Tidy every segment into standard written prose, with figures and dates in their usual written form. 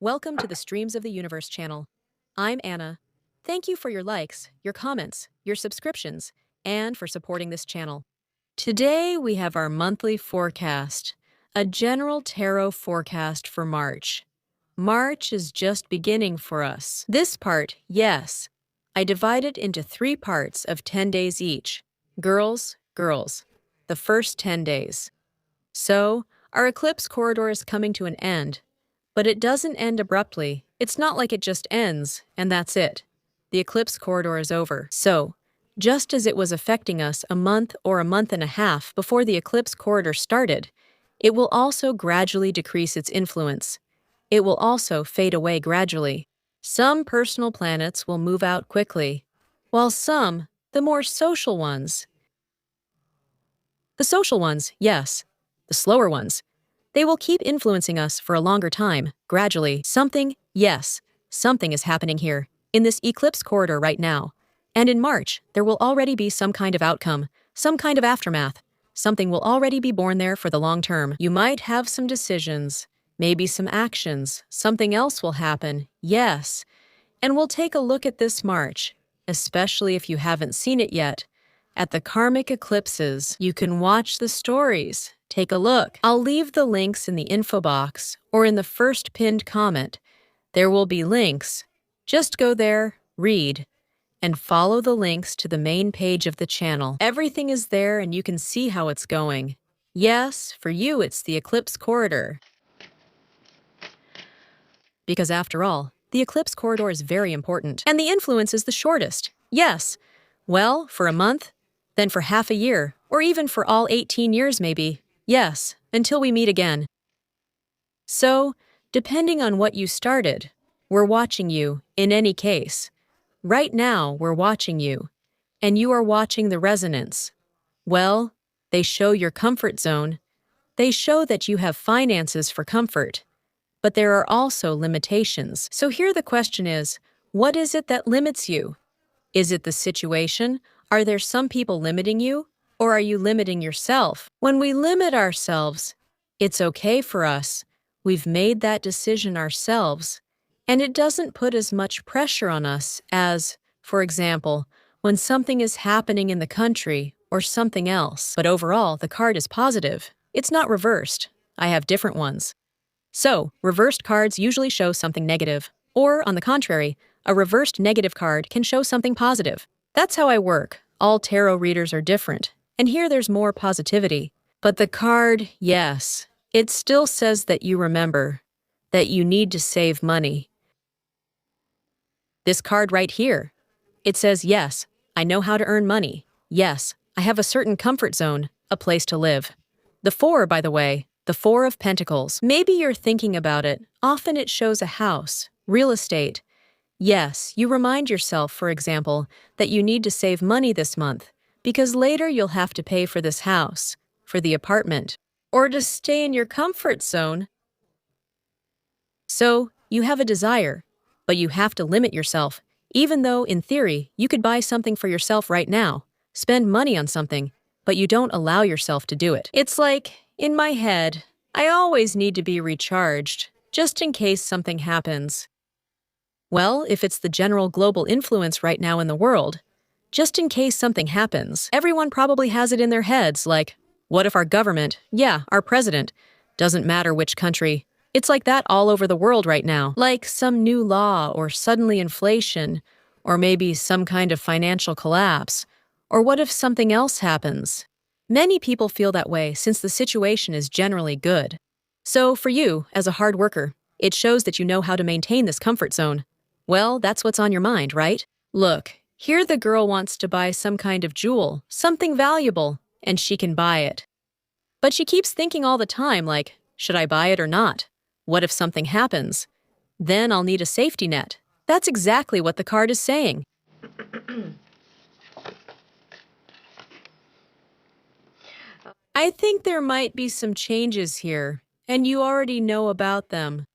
Welcome to the Streams of the Universe channel. I'm Anna. Thank you for your likes, your comments, your subscriptions, and for supporting this channel. Today we have our monthly forecast, a general tarot forecast for March. March is just beginning for us. This part, yes, I divided into 3 parts of 10 days each. Girls, the first 10 days. So, our eclipse corridor is coming to an end. But it doesn't end abruptly. It's not like it just ends, and that's it. The eclipse corridor is over. So, just as it was affecting us a month or a month and a half before the eclipse corridor started, it will also gradually decrease its influence. It will also fade away gradually. Some personal planets will move out quickly, while some, the more social ones, yes, the slower ones, they will keep influencing us for a longer time, gradually. Something is happening here, in this eclipse corridor right now. And in March, there will already be some kind of outcome, some kind of aftermath. Something will already be born there for the long term. You might have some decisions, maybe some actions. Something else will happen, yes. And we'll take a look at this March, especially if you haven't seen it yet. At the karmic eclipses, you can watch the stories. Take a look. I'll leave the links in the info box or in the first pinned comment. There will be links. Just go there, read, and follow the links to the main page of the channel. Everything is there and you can see how it's going. Yes, for you it's the eclipse corridor. Because after all, the eclipse corridor is very important. And the influence is the shortest. Yes. Well, for a month, then for half a year, or even for all 18 years maybe. Yes, until we meet again. So, depending on what you started, we're watching you in any case. Right now, we're watching you, and you are watching the resonance. Well, they show your comfort zone. They show that you have finances for comfort. But there are also limitations. So here the question is, what is it that limits you? Is it the situation? Are there some people limiting you? Or are you limiting yourself? When we limit ourselves, it's okay for us. We've made that decision ourselves. And it doesn't put as much pressure on us as, for example, when something is happening in the country or something else. But overall, the card is positive. It's not reversed. I have different ones. So, reversed cards usually show something negative. Or, on the contrary, a reversed negative card can show something positive. That's how I work. All tarot readers are different. And here there's more positivity. But the card, yes, it still says that you remember, that you need to save money. This card right here, it says, yes, I know how to earn money. Yes, I have a certain comfort zone, a place to live. The 4, by the way, the 4 of Pentacles. Maybe you're thinking about it. Often it shows a house, real estate. Yes, you remind yourself, for example, that you need to save money this month, because later you'll have to pay for this house, for the apartment, or to stay in your comfort zone. So, you have a desire, but you have to limit yourself, even though, in theory, you could buy something for yourself right now, spend money on something, but you don't allow yourself to do it. It's like, in my head, I always need to be recharged, just in case something happens. Well, if it's the general global influence right now in the world, just in case something happens, everyone probably has it in their heads, like, what if our government, our president, doesn't matter which country, it's like that all over the world right now, like some new law or suddenly inflation, or maybe some kind of financial collapse, or what if something else happens? Many people feel that way since the situation is generally good. So for you, as a hard worker, it shows that you know how to maintain this comfort zone. Well, that's what's on your mind, right? Look. Here the girl wants to buy some kind of jewel, something valuable, and she can buy it. But she keeps thinking all the time like, should I buy it or not? What if something happens? Then I'll need a safety net. That's exactly what the card is saying. I think there might be some changes here, and you already know about them.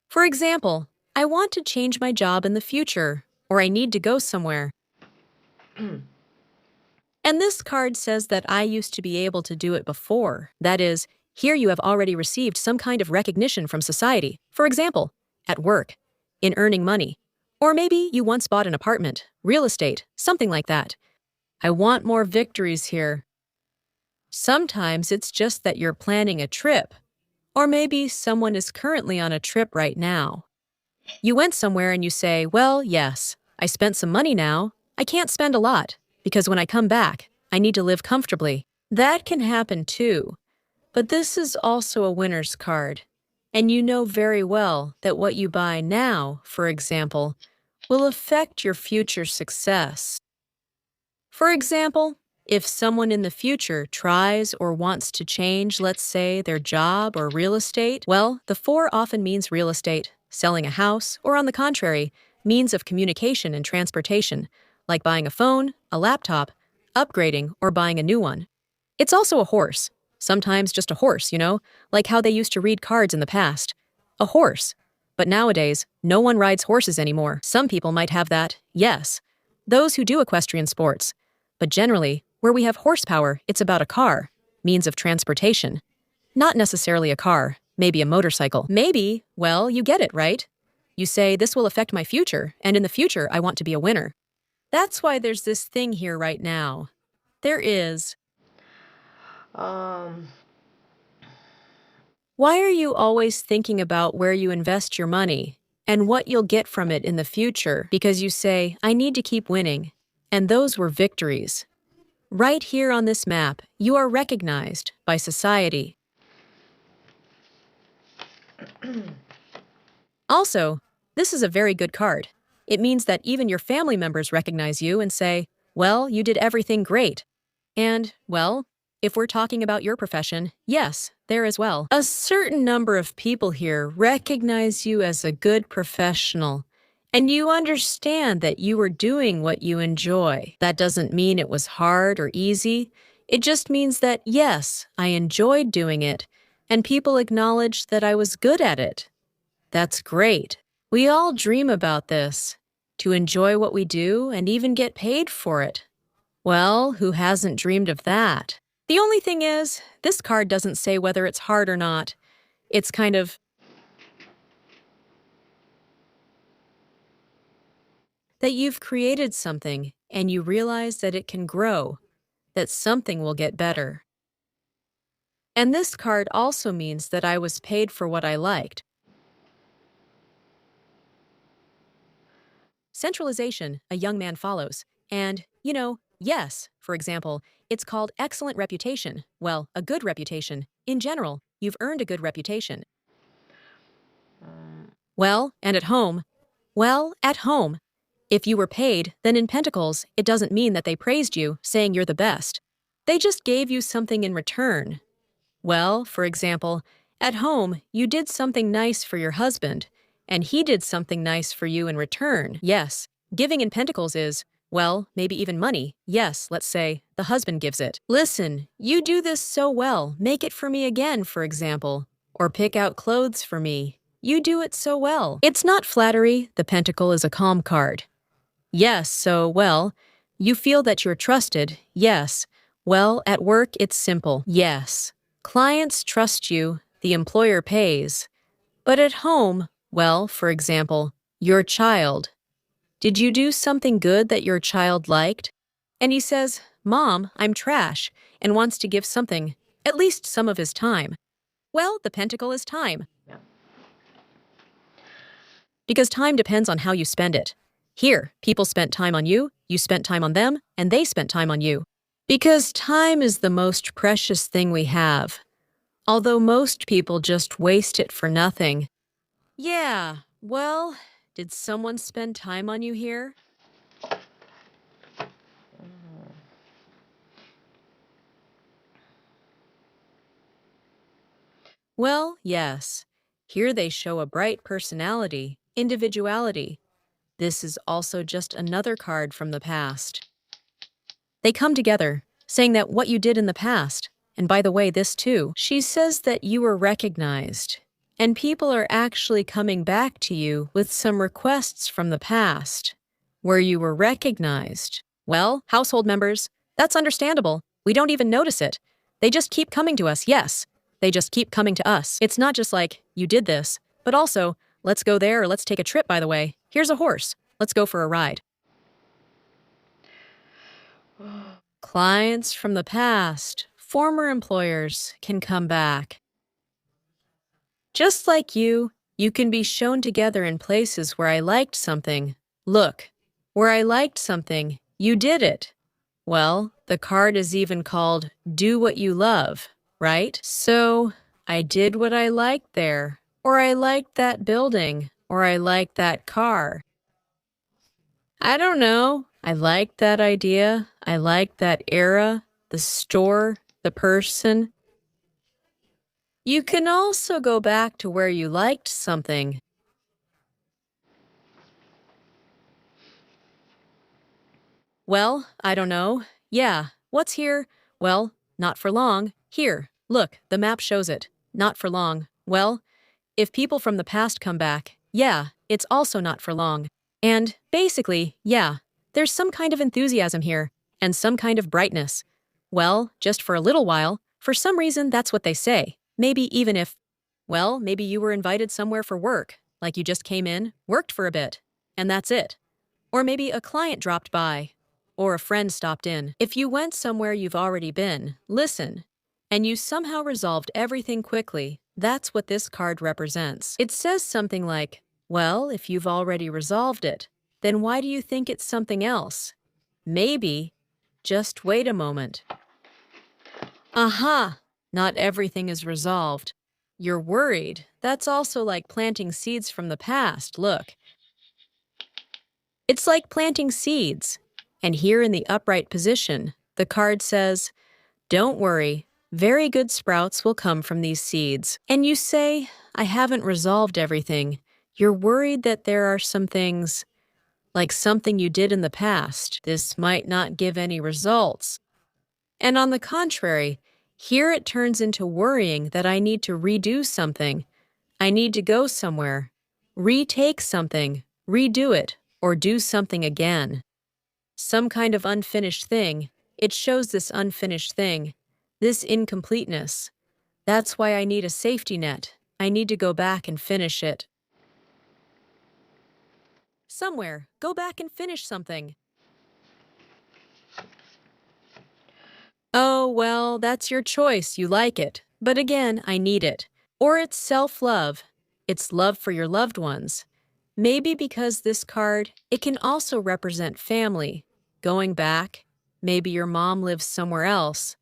For example, I want to change my job in the future, or I need to go somewhere. And this card says that I used to be able to do it before. That is, here you have already received some kind of recognition from society. For example, at work, in earning money. Or maybe you once bought an apartment, real estate, something like that. I want more victories here. Sometimes it's just that you're planning a trip. Or maybe someone is currently on a trip right now. You went somewhere and you say, well, yes, I spent some money now. I can't spend a lot, because when I come back, I need to live comfortably. That can happen too. But this is also a winner's card. And you know very well that what you buy now, for example, will affect your future success. For example, if someone in the future tries or wants to change, let's say, their job or real estate, well, the 4 often means real estate, selling a house, or on the contrary, means of communication and transportation, like buying a phone, a laptop, upgrading, or buying a new one. It's also a horse. Sometimes just a horse, like how they used to read cards in the past. A horse. But nowadays, no one rides horses anymore. Some people might have that, yes. Those who do equestrian sports. But generally, where we have horsepower, it's about a car, means of transportation. Not necessarily a car, maybe a motorcycle. Maybe, well, you get it, right? You say, this will affect my future, and in the future, I want to be a winner. That's why there's this thing here right now. There is. Why are you always thinking about where you invest your money and what you'll get from it in the future? Because you say, I need to keep winning. And those were victories. Right here on this map, you are recognized by society. Also, this is a very good card. It means that even your family members recognize you and say, well, you did everything great. And, well, if we're talking about your profession, yes, there as well. A certain number of people here recognize you as a good professional, and you understand that you are doing what you enjoy. That doesn't mean it was hard or easy. It just means that, yes, I enjoyed doing it, and people acknowledged that I was good at it. That's great. We all dream about this, to enjoy what we do and even get paid for it. Well, who hasn't dreamed of that? The only thing is, this card doesn't say whether it's hard or not. It's kind of that you've created something and you realize that it can grow, that something will get better. And this card also means that I was paid for what I liked. Centralization, a young man follows. And, yes, for example, it's called excellent reputation. Well, a good reputation. In general, you've earned a good reputation. Well, and at home. Well, at home. If you were paid, then in Pentacles, it doesn't mean that they praised you, saying you're the best. They just gave you something in return. Well, for example, at home, you did something nice for your husband, and he did something nice for you in return. Yes, giving in Pentacles is, well, maybe even money. Yes, let's say, the husband gives it. Listen, you do this so well, make it for me again, for example. Or pick out clothes for me. You do it so well. It's not flattery, the Pentacle is a calm card. Yes, so, well, you feel that you're trusted, yes. Well, at work, it's simple, yes. Clients trust you, the employer pays. But at home, well, for example, your child. Did you do something good that your child liked? And he says, Mom, I'm trash, and wants to give something, at least some of his time. Well, the Pentacle is time. Yeah. Because time depends on how you spend it. Here, people spent time on you, you spent time on them, and they spent time on you. Because time is the most precious thing we have. Although most people just waste it for nothing. Yeah, well, did someone spend time on you here? Well, yes. Here they show a bright personality, individuality. This is also just another card from the past. They come together, saying that what you did in the past, and by the way, this too, she says that you were recognized, and people are actually coming back to you with some requests from the past, where you were recognized. Well, household members, that's understandable. We don't even notice it. They just keep coming to us, yes. They just keep coming to us. It's not just like, you did this, but also, Let's go there or let's take a trip, by the way. Here's a horse. Let's go for a ride. Clients from the past, former employers can come back. Just like you can be shown together in places where I liked something. Look, where I liked something, you did it. Well, the card is even called Do What You Love, right? So, I did what I liked there, or I liked that building, or I liked that car. I don't know. I liked that idea. I liked that era, the store, the person. You can also go back to where you liked something. Well, I don't know. Yeah, what's here? Well, not for long. Here, look, the map shows it. Not for long. Well, if people from the past come back, yeah, it's also not for long. And basically, yeah, there's some kind of enthusiasm here, and some kind of brightness. Well, just for a little while, for some reason that's what they say. Maybe even if, well, maybe you were invited somewhere for work, like you just came in, worked for a bit, and that's it. Or maybe a client dropped by, or a friend stopped in. If you went somewhere you've already been, listen, and you somehow resolved everything quickly, that's what this card represents. It says something like, well, if you've already resolved it, then why do you think it's something else? Maybe. Just wait a moment. Aha! Not everything is resolved. You're worried. That's also like planting seeds from the past. Look. It's like planting seeds. And here in the upright position, the card says, don't worry, very good sprouts will come from these seeds. And you say, I haven't resolved everything. You're worried that there are some things, like something you did in the past. This might not give any results. And on the contrary, here it turns into worrying that I need to redo something. I need to go somewhere, retake something, redo it, or do something again. Some kind of unfinished thing. It shows this unfinished thing, this incompleteness. That's why I need a safety net. I need to go back and finish it. Somewhere, go back and finish something. Oh, well, that's your choice. You like it. But again, I need it. Or it's self-love. It's love for your loved ones. Maybe because this card, it can also represent family. Going back, maybe your mom lives somewhere else.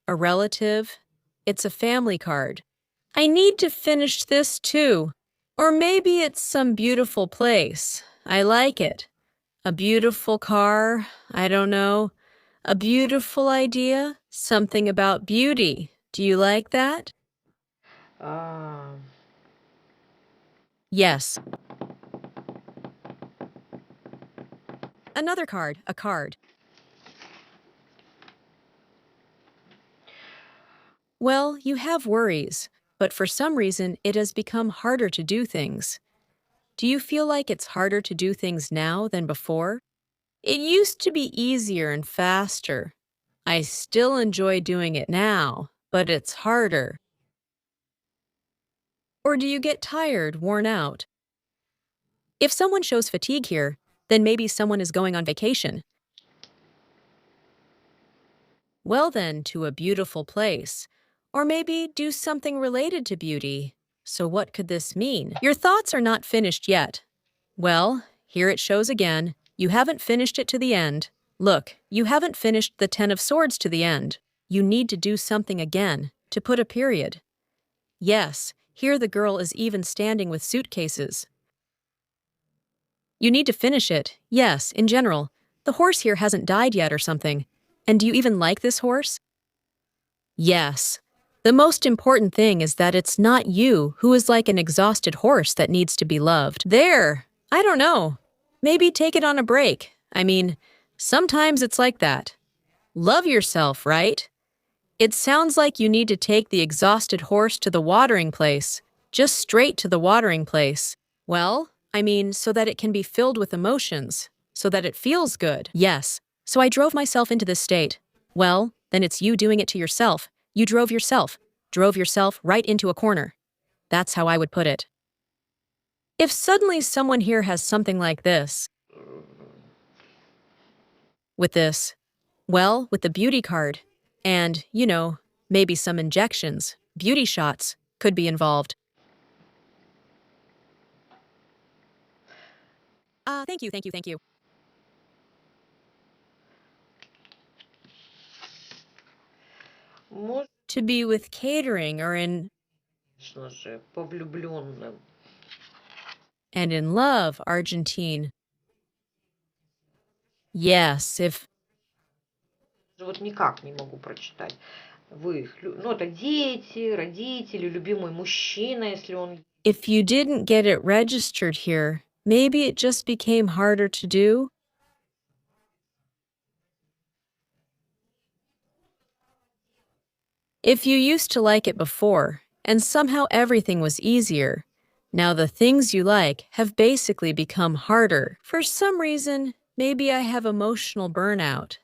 A relative, it's a family card. I need to finish this too. Or maybe it's some beautiful place. I like it. A beautiful car, I don't know. A beautiful idea, something about beauty. Do you like that? Yes. Another card, a card. Well, you have worries, but for some reason it has become harder to do things. Do you feel like it's harder to do things now than before? It used to be easier and faster. I still enjoy doing it now, but it's harder. Or do you get tired, worn out? If someone shows fatigue here, then maybe someone is going on vacation. Well then, to a beautiful place. Or maybe do something related to beauty. So what could this mean? Your thoughts are not finished yet. Well, here it shows again. You haven't finished it to the end. Look, you haven't finished the Ten of Swords to the end. You need to do something again, to put a period. Yes, here the girl is even standing with suitcases. You need to finish it, yes, in general. The horse here hasn't died yet or something. And do you even like this horse? Yes. The most important thing is that it's not you who is like an exhausted horse that needs to be loved. There! I don't know. Maybe take it on a break. I mean, sometimes it's like that. Love yourself, right? It sounds like you need to take the exhausted horse to the watering place. Just straight to the watering place. Well, I mean, so that it can be filled with emotions. So that it feels good. Yes. So I drove myself into this state. Well, then it's you doing it to yourself. You drove yourself right into a corner. That's how I would put it. If suddenly someone here has something like this, with this, well, with the beauty card, and, maybe some injections, beauty shots could be involved. Thank you. Можно To be with catering or же, по влюбленным. and in love, Argentine. Yes, Вот никак не могу прочитать. Вы их, ну, это дети, родители, любимый мужчина, если он... if you didn't get it registered here, maybe it just became harder to do. If you used to like it before, and somehow everything was easier, now the things you like have basically become harder. For some reason, maybe I have emotional burnout.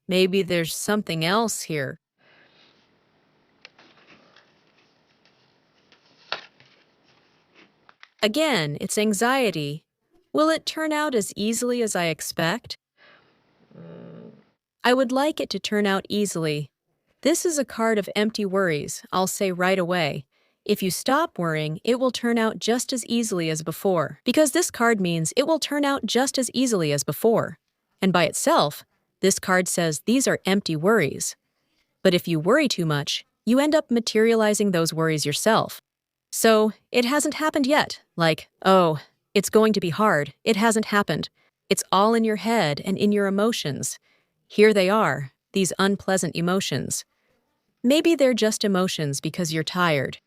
Maybe there's something else here. Again, it's anxiety. Will it turn out as easily as I expect? I would like it to turn out easily. This is a card of empty worries, I'll say right away. If you stop worrying, it will turn out just as easily as before. Because this card means it will turn out just as easily as before. And by itself, this card says these are empty worries. But if you worry too much, you end up materializing those worries yourself. So, it hasn't happened yet. Like, oh, it's going to be hard. It hasn't happened. It's all in your head and in your emotions. Here they are, these unpleasant emotions. Maybe they're just emotions because you're tired.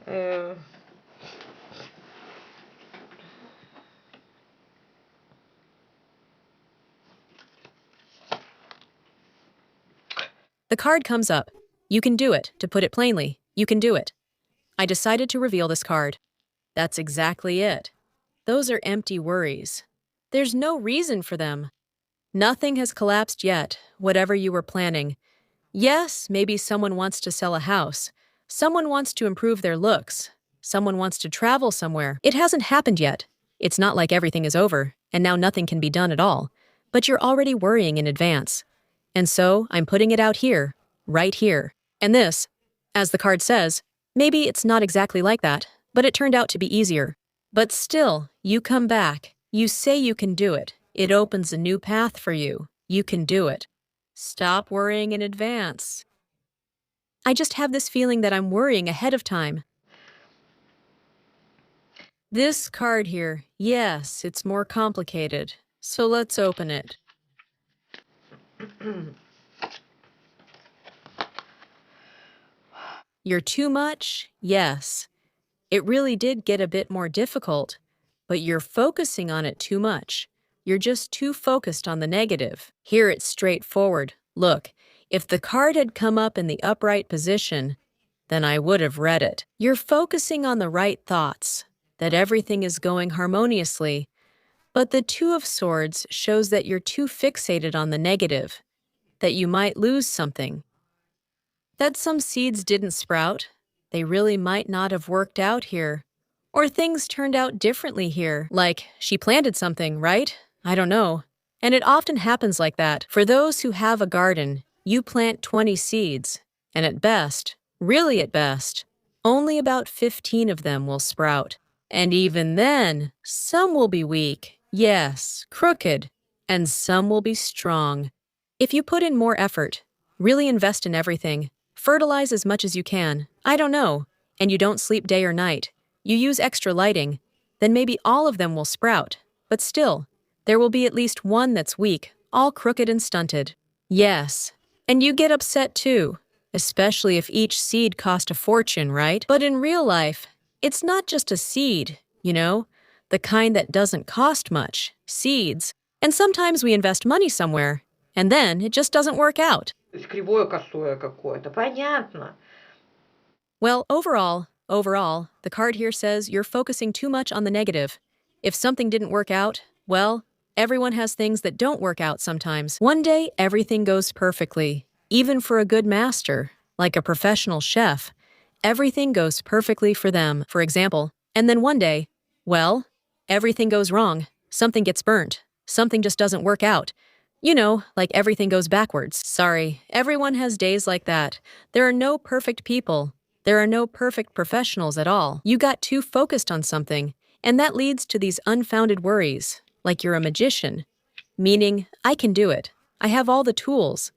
Э, The card comes up. You can do it, to put it plainly. You can do it. I decided to reveal this card. That's exactly it. Those are empty worries. There's no reason for them. Nothing has collapsed yet, whatever you were planning. Yes, maybe someone wants to sell a house. Someone wants to improve their looks. Someone wants to travel somewhere. It hasn't happened yet. It's not like everything is over, and now nothing can be done at all. But you're already worrying in advance. And so, I'm putting it out here, right here. And this, as the card says, maybe it's not exactly like that, but it turned out to be easier. But still, you come back. You say you can do it. It opens a new path for you. You can do it. Stop worrying in advance. I just have this feeling that I'm worrying ahead of time. This card here, yes, it's more complicated. So let's open it. You're too much? Yes. It really did get a bit more difficult, but you're focusing on it too much. You're just too focused on the negative. Here it's straightforward. Look, if the card had come up in the upright position, then I would have read it. You're focusing on the right thoughts, that everything is going harmoniously, but the Two of Swords shows that you're too fixated on the negative, that you might lose something, that some seeds didn't sprout, they really might not have worked out here. Or things turned out differently here, like she planted something, right? I don't know. And it often happens like that. For those who have a garden, you plant 20 seeds, and at best, really at best, only about 15 of them will sprout. And even then, some will be weak, yes, crooked, and some will be strong. If you put in more effort, really invest in everything, fertilize as much as you can, I don't know, and you don't sleep day or night, you use extra lighting, then maybe all of them will sprout. But still, there will be at least one that's weak, all crooked and stunted. Yes, and you get upset too, especially if each seed cost a fortune, right? But in real life, it's not just a seed, the kind that doesn't cost much, seeds. And sometimes we invest money somewhere, and then it just doesn't work out. То есть кривое косое какое-то. Понятно. Well, overall, the card here says you're focusing too much on the negative. If something didn't work out, well, everyone has things that don't work out sometimes. One day, everything goes perfectly. Even for a good master, like a professional chef, everything goes perfectly for them, for example. And then one day, well, everything goes wrong. Something gets burnt. Something just doesn't work out. You know, like everything goes backwards. Sorry, everyone has days like that. There are no perfect people. There are no perfect professionals at all. You got too focused on something, and that leads to these unfounded worries, like you're a magician. Meaning, I can do it. I have all the tools.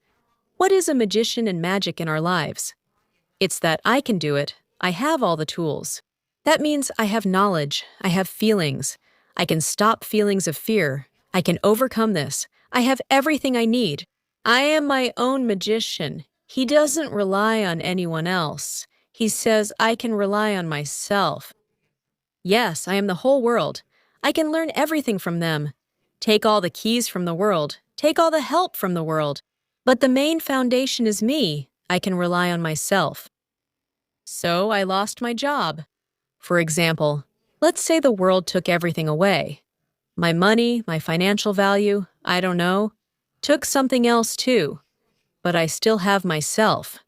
What is a magician and magic in our lives? It's that I can do it. I have all the tools. That means I have knowledge. I have feelings. I can stop feelings of fear. I can overcome this. I have everything I need. I am my own magician. He doesn't rely on anyone else. He says I can rely on myself. Yes, I am the whole world. I can learn everything from them. Take all the keys from the world. Take all the help from the world. But the main foundation is me. I can rely on myself. So I lost my job. For example, let's say the world took everything away. My money, my financial value, I don't know, took something else too. But I still have myself.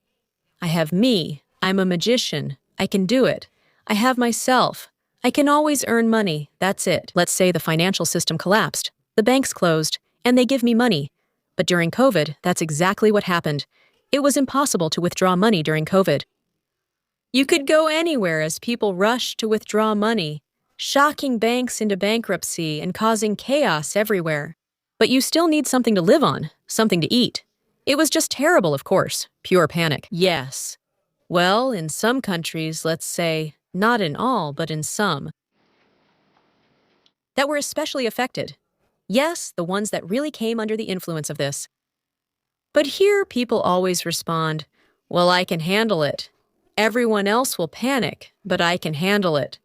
I have me. I'm a magician. I can do it. I have myself. I can always earn money. That's it. Let's say the financial system collapsed, the banks closed, and they give me money. But during COVID, that's exactly what happened. It was impossible to withdraw money during COVID. You could go anywhere as people rushed to withdraw money, shocking banks into bankruptcy and causing chaos everywhere. But you still need something to live on, something to eat. It was just terrible, of course. Pure panic. Yes. Well, in some countries, let's say, not in all, but in some, that were especially affected. Yes, the ones that really came under the influence of this. But here people always respond, well, I can handle it. Everyone else will panic, but I can handle it.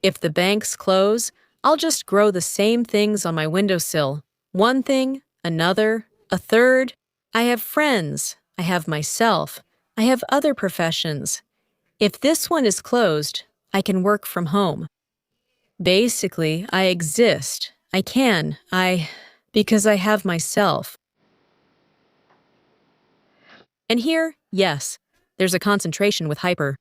If the banks close, I'll just grow the same things on my windowsill. One thing, another, a third. I have friends. I have myself. I have other professions. If this one is closed, I can work from home. Basically, I exist. Because I have myself. And here, yes, there's a concentration with hyper.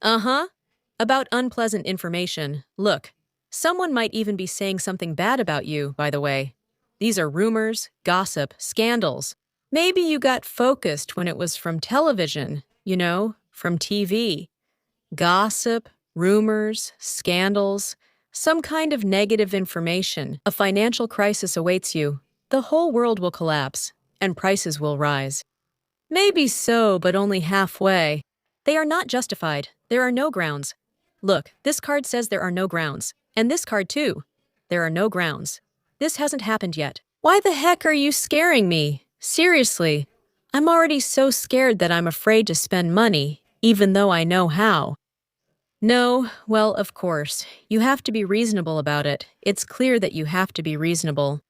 About unpleasant information. Look, someone might even be saying something bad about you, by the way. These are rumors, gossip, scandals. Maybe you got focused when it was from television, from TV. Gossip, rumors, scandals, some kind of negative information. A financial crisis awaits you. The whole world will collapse, and prices will rise. Maybe so, but only halfway. They are not justified. There are no grounds. Look, this card says there are no grounds. And this card too. There are no grounds. This hasn't happened yet. Why the heck are you scaring me? Seriously. I'm already so scared that I'm afraid to spend money, even though I know how. No, well, of course. You have to be reasonable about it. It's clear that you have to be reasonable.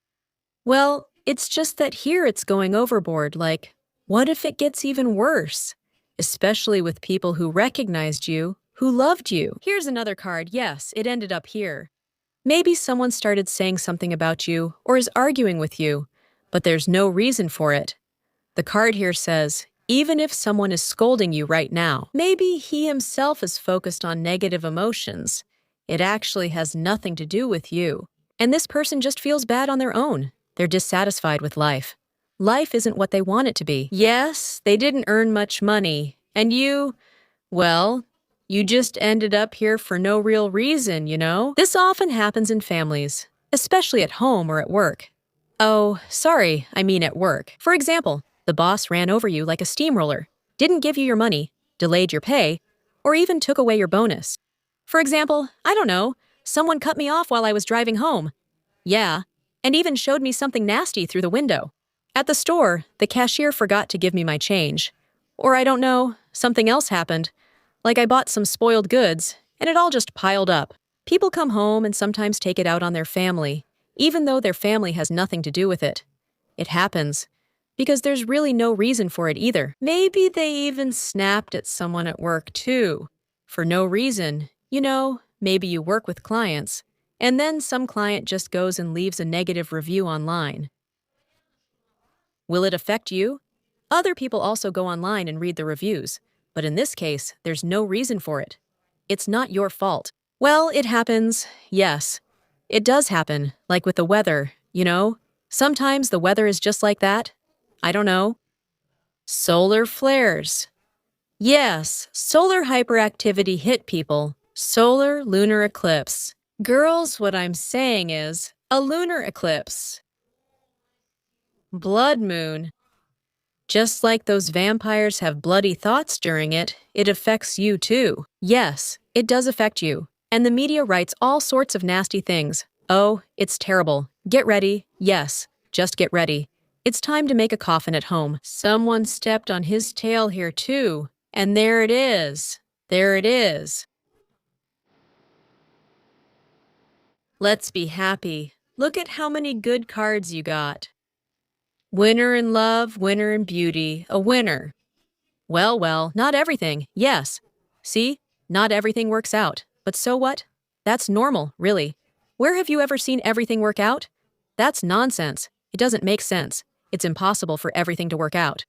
Well, it's just that here it's going overboard, like, what if it gets even worse? Especially with people who recognized you, who loved you. Here's another card. Yes, it ended up here. Maybe someone started saying something about you or is arguing with you, but there's no reason for it. The card here says, even if someone is scolding you right now, maybe he himself is focused on negative emotions. It actually has nothing to do with you. And this person just feels bad on their own. They're dissatisfied with life. Life isn't what they want it to be. Yes, they didn't earn much money. And you just ended up here for no real reason, This often happens in families, especially at home or at work. Oh, sorry, I mean at work. For example, the boss ran over you like a steamroller, didn't give you your money, delayed your pay, or even took away your bonus. For example, I don't know, someone cut me off while I was driving home. Yeah, and even showed me something nasty through the window. At the store, the cashier forgot to give me my change. Or I don't know, something else happened. Like I bought some spoiled goods, and it all just piled up. People come home and sometimes take it out on their family, even though their family has nothing to do with it. It happens, because there's really no reason for it either. Maybe they even snapped at someone at work too. For no reason. Maybe you work with clients, and then some client just goes and leaves a negative review online. Will it affect you? Other people also go online and read the reviews, but in this case, there's no reason for it. It's not your fault. Well, it happens, yes. It does happen, like with the weather, you know? Sometimes the weather is just like that. I don't know. Solar flares. Yes, solar hyperactivity hit people. Solar lunar eclipse. Girls, what I'm saying is a lunar eclipse. Blood moon. Just like those vampires have bloody thoughts during it, it affects you too. Yes, it does affect you. And the media writes all sorts of nasty things. Oh, it's terrible. Get ready. Yes, just get ready. It's time to make a coffin at home. Someone stepped on his tail here too. And there it is. There it is. Let's be happy. Look at how many good cards you got. Winner in love, winner in beauty, a winner. Well, not everything, yes. See, not everything works out. But so what? That's normal, really. Where have you ever seen everything work out? That's nonsense. It doesn't make sense. It's impossible for everything to work out.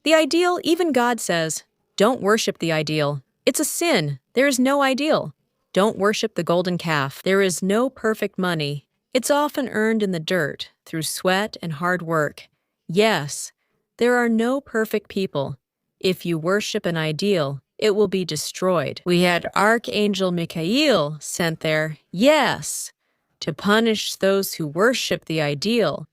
The ideal, even God says, don't worship the ideal. It's a sin. There is no ideal. Don't worship the golden calf. There is no perfect money. It's often earned in the dirt, through sweat and hard work. Yes, there are no perfect people. If you worship an ideal, it will be destroyed. We had Archangel Michael sent there, yes, to punish those who worship the ideal.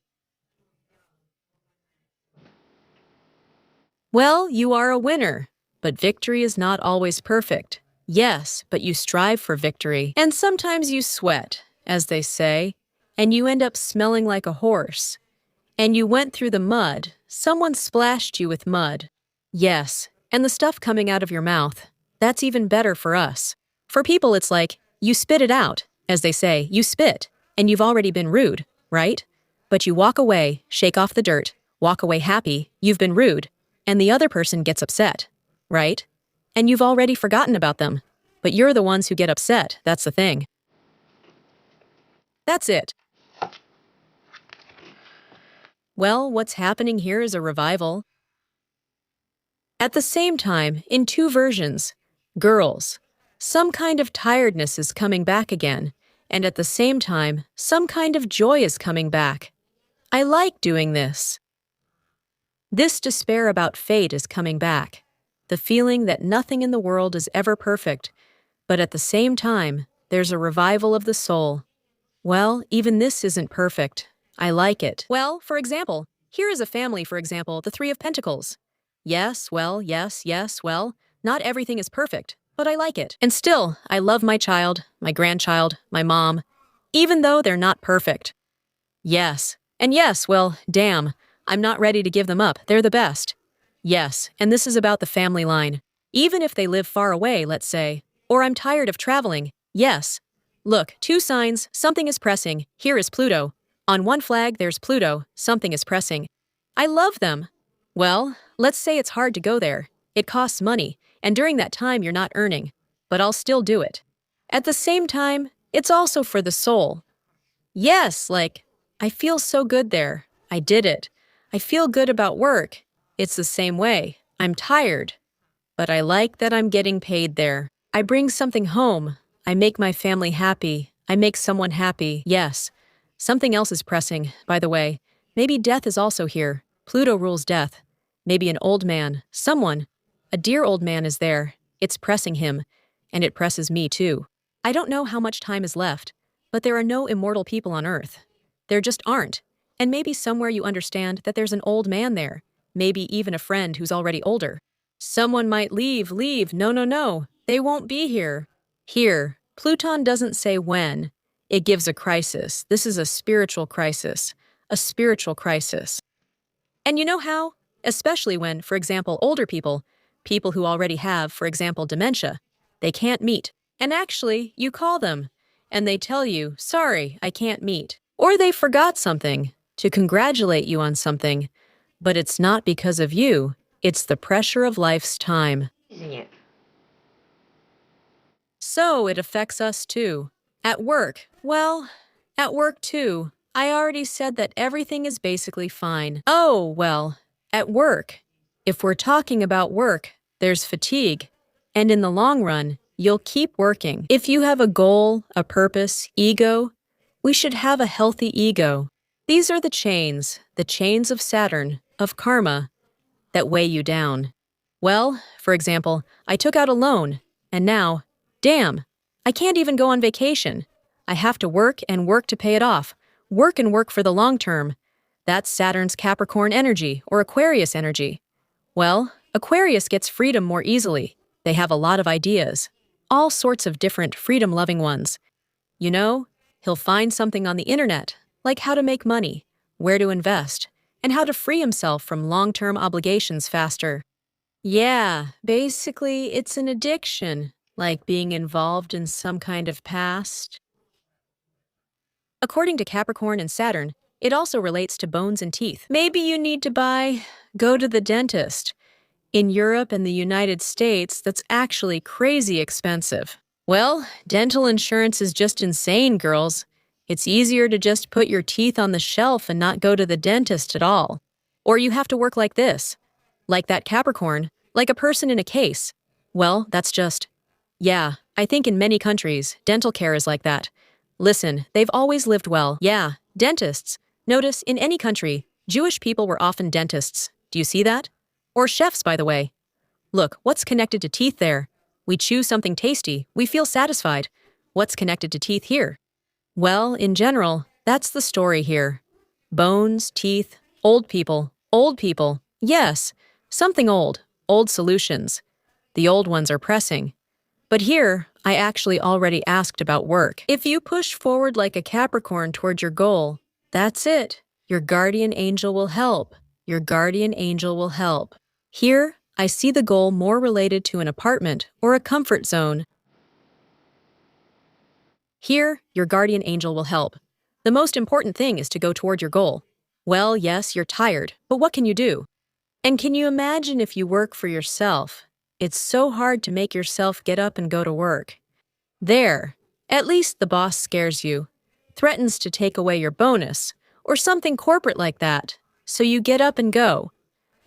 Well, you are a winner, but victory is not always perfect. Yes, but you strive for victory, and sometimes you sweat, as they say, and you end up smelling like a horse. And you went through the mud. Someone splashed you with mud. Yes, and the stuff coming out of your mouth. That's even better for us. For people, it's like, you spit it out. As they say, you spit, and you've already been rude, right? But you walk away, shake off the dirt, walk away happy, you've been rude, and the other person gets upset, right? And you've already forgotten about them. But you're the ones who get upset, that's the thing. That's it. Well, what's happening here is a revival. At the same time, in two versions, girls, some kind of tiredness is coming back again, and at the same time, some kind of joy is coming back. I like doing this. This despair about fate is coming back, the feeling that nothing in the world is ever perfect, but at the same time, there's a revival of the soul. Well, even this isn't perfect. I like it. Well, for example, here is a family, for example, the Three of Pentacles. Yes, well, not everything is perfect, but I like it. And still, I love my child, my grandchild, my mom, even though they're not perfect. Yes, and yes, well, damn, I'm not ready to give them up, they're the best. Yes, and this is about the family line. Even if they live far away, let's say, or I'm tired of traveling, yes. Look, two signs, something is pressing, here is Pluto. On one flag, there's Pluto, something is pressing. I love them. Well, let's say it's hard to go there. It costs money, and during that time you're not earning. But I'll still do it. At the same time, it's also for the soul. Yes, like, I feel so good there. I did it. I feel good about work. It's the same way. I'm tired. But I like that I'm getting paid there. I bring something home. I make my family happy. I make someone happy. Yes. Something else is pressing, by the way. Maybe death is also here. Pluto rules death. Maybe an old man. Someone. A dear old man is there. It's pressing him. And it presses me too. I don't know how much time is left, but there are no immortal people on Earth. There just aren't. And maybe somewhere you understand that there's an old man there. Maybe even a friend who's already older. Someone might leave. No. They won't be here. Here, Pluton doesn't say when. It gives a crisis. This is a spiritual crisis. A spiritual crisis. And you know how? Especially when, for example, older people, people who already have, for example, dementia, they can't meet. And actually, you call them, and they tell you, sorry, I can't meet. Or they forgot something, to congratulate you on something. But it's not because of you. It's the pressure of life's time. So it affects us too. At work, well, at work too. I already said that everything is basically fine. Oh, well, at work. If we're talking about work, there's fatigue. And in the long run, you'll keep working. If you have a goal, a purpose, ego, we should have a healthy ego. These are the chains of Saturn, of karma, that weigh you down. Well, for example, I took out a loan, and now, damn, I can't even go on vacation. I have to work and work to pay it off. Work and work for the long term. That's Saturn's Capricorn energy or Aquarius energy. Well, Aquarius gets freedom more easily. They have a lot of ideas. All sorts of different freedom-loving ones. You know, he'll find something on the internet, like how to make money, where to invest, and how to free himself from long-term obligations faster. Yeah, basically, it's an addiction, like being involved in some kind of past. According to Capricorn and Saturn, it also relates to bones and teeth. Maybe you need to go to the dentist. In Europe and the United States, that's actually crazy expensive. Well, dental insurance is just insane, girls. It's easier to just put your teeth on the shelf and not go to the dentist at all. Or you have to work like this. Like that Capricorn, like a person in a case. Well, that's just... Yeah, I think in many countries, dental care is like that. Listen, they've always lived well. Yeah, dentists. Notice, in any country, Jewish people were often dentists. Do you see that? Or chefs, by the way. Look, what's connected to teeth there? We chew something tasty, we feel satisfied. What's connected to teeth here? Well, in general, that's the story here. Bones, teeth, old people. Yes, something old solutions. The old ones are pressing. But here, I actually already asked about work. If you push forward like a Capricorn toward your goal, that's it. Your guardian angel will help. Your guardian angel will help. Here, I see the goal more related to an apartment or a comfort zone. Here, your guardian angel will help. The most important thing is to go toward your goal. Well, yes, you're tired, but what can you do? And can you imagine if you work for yourself? It's so hard to make yourself get up and go to work. There, at least the boss scares you, threatens to take away your bonus, or something corporate like that, so you get up and go.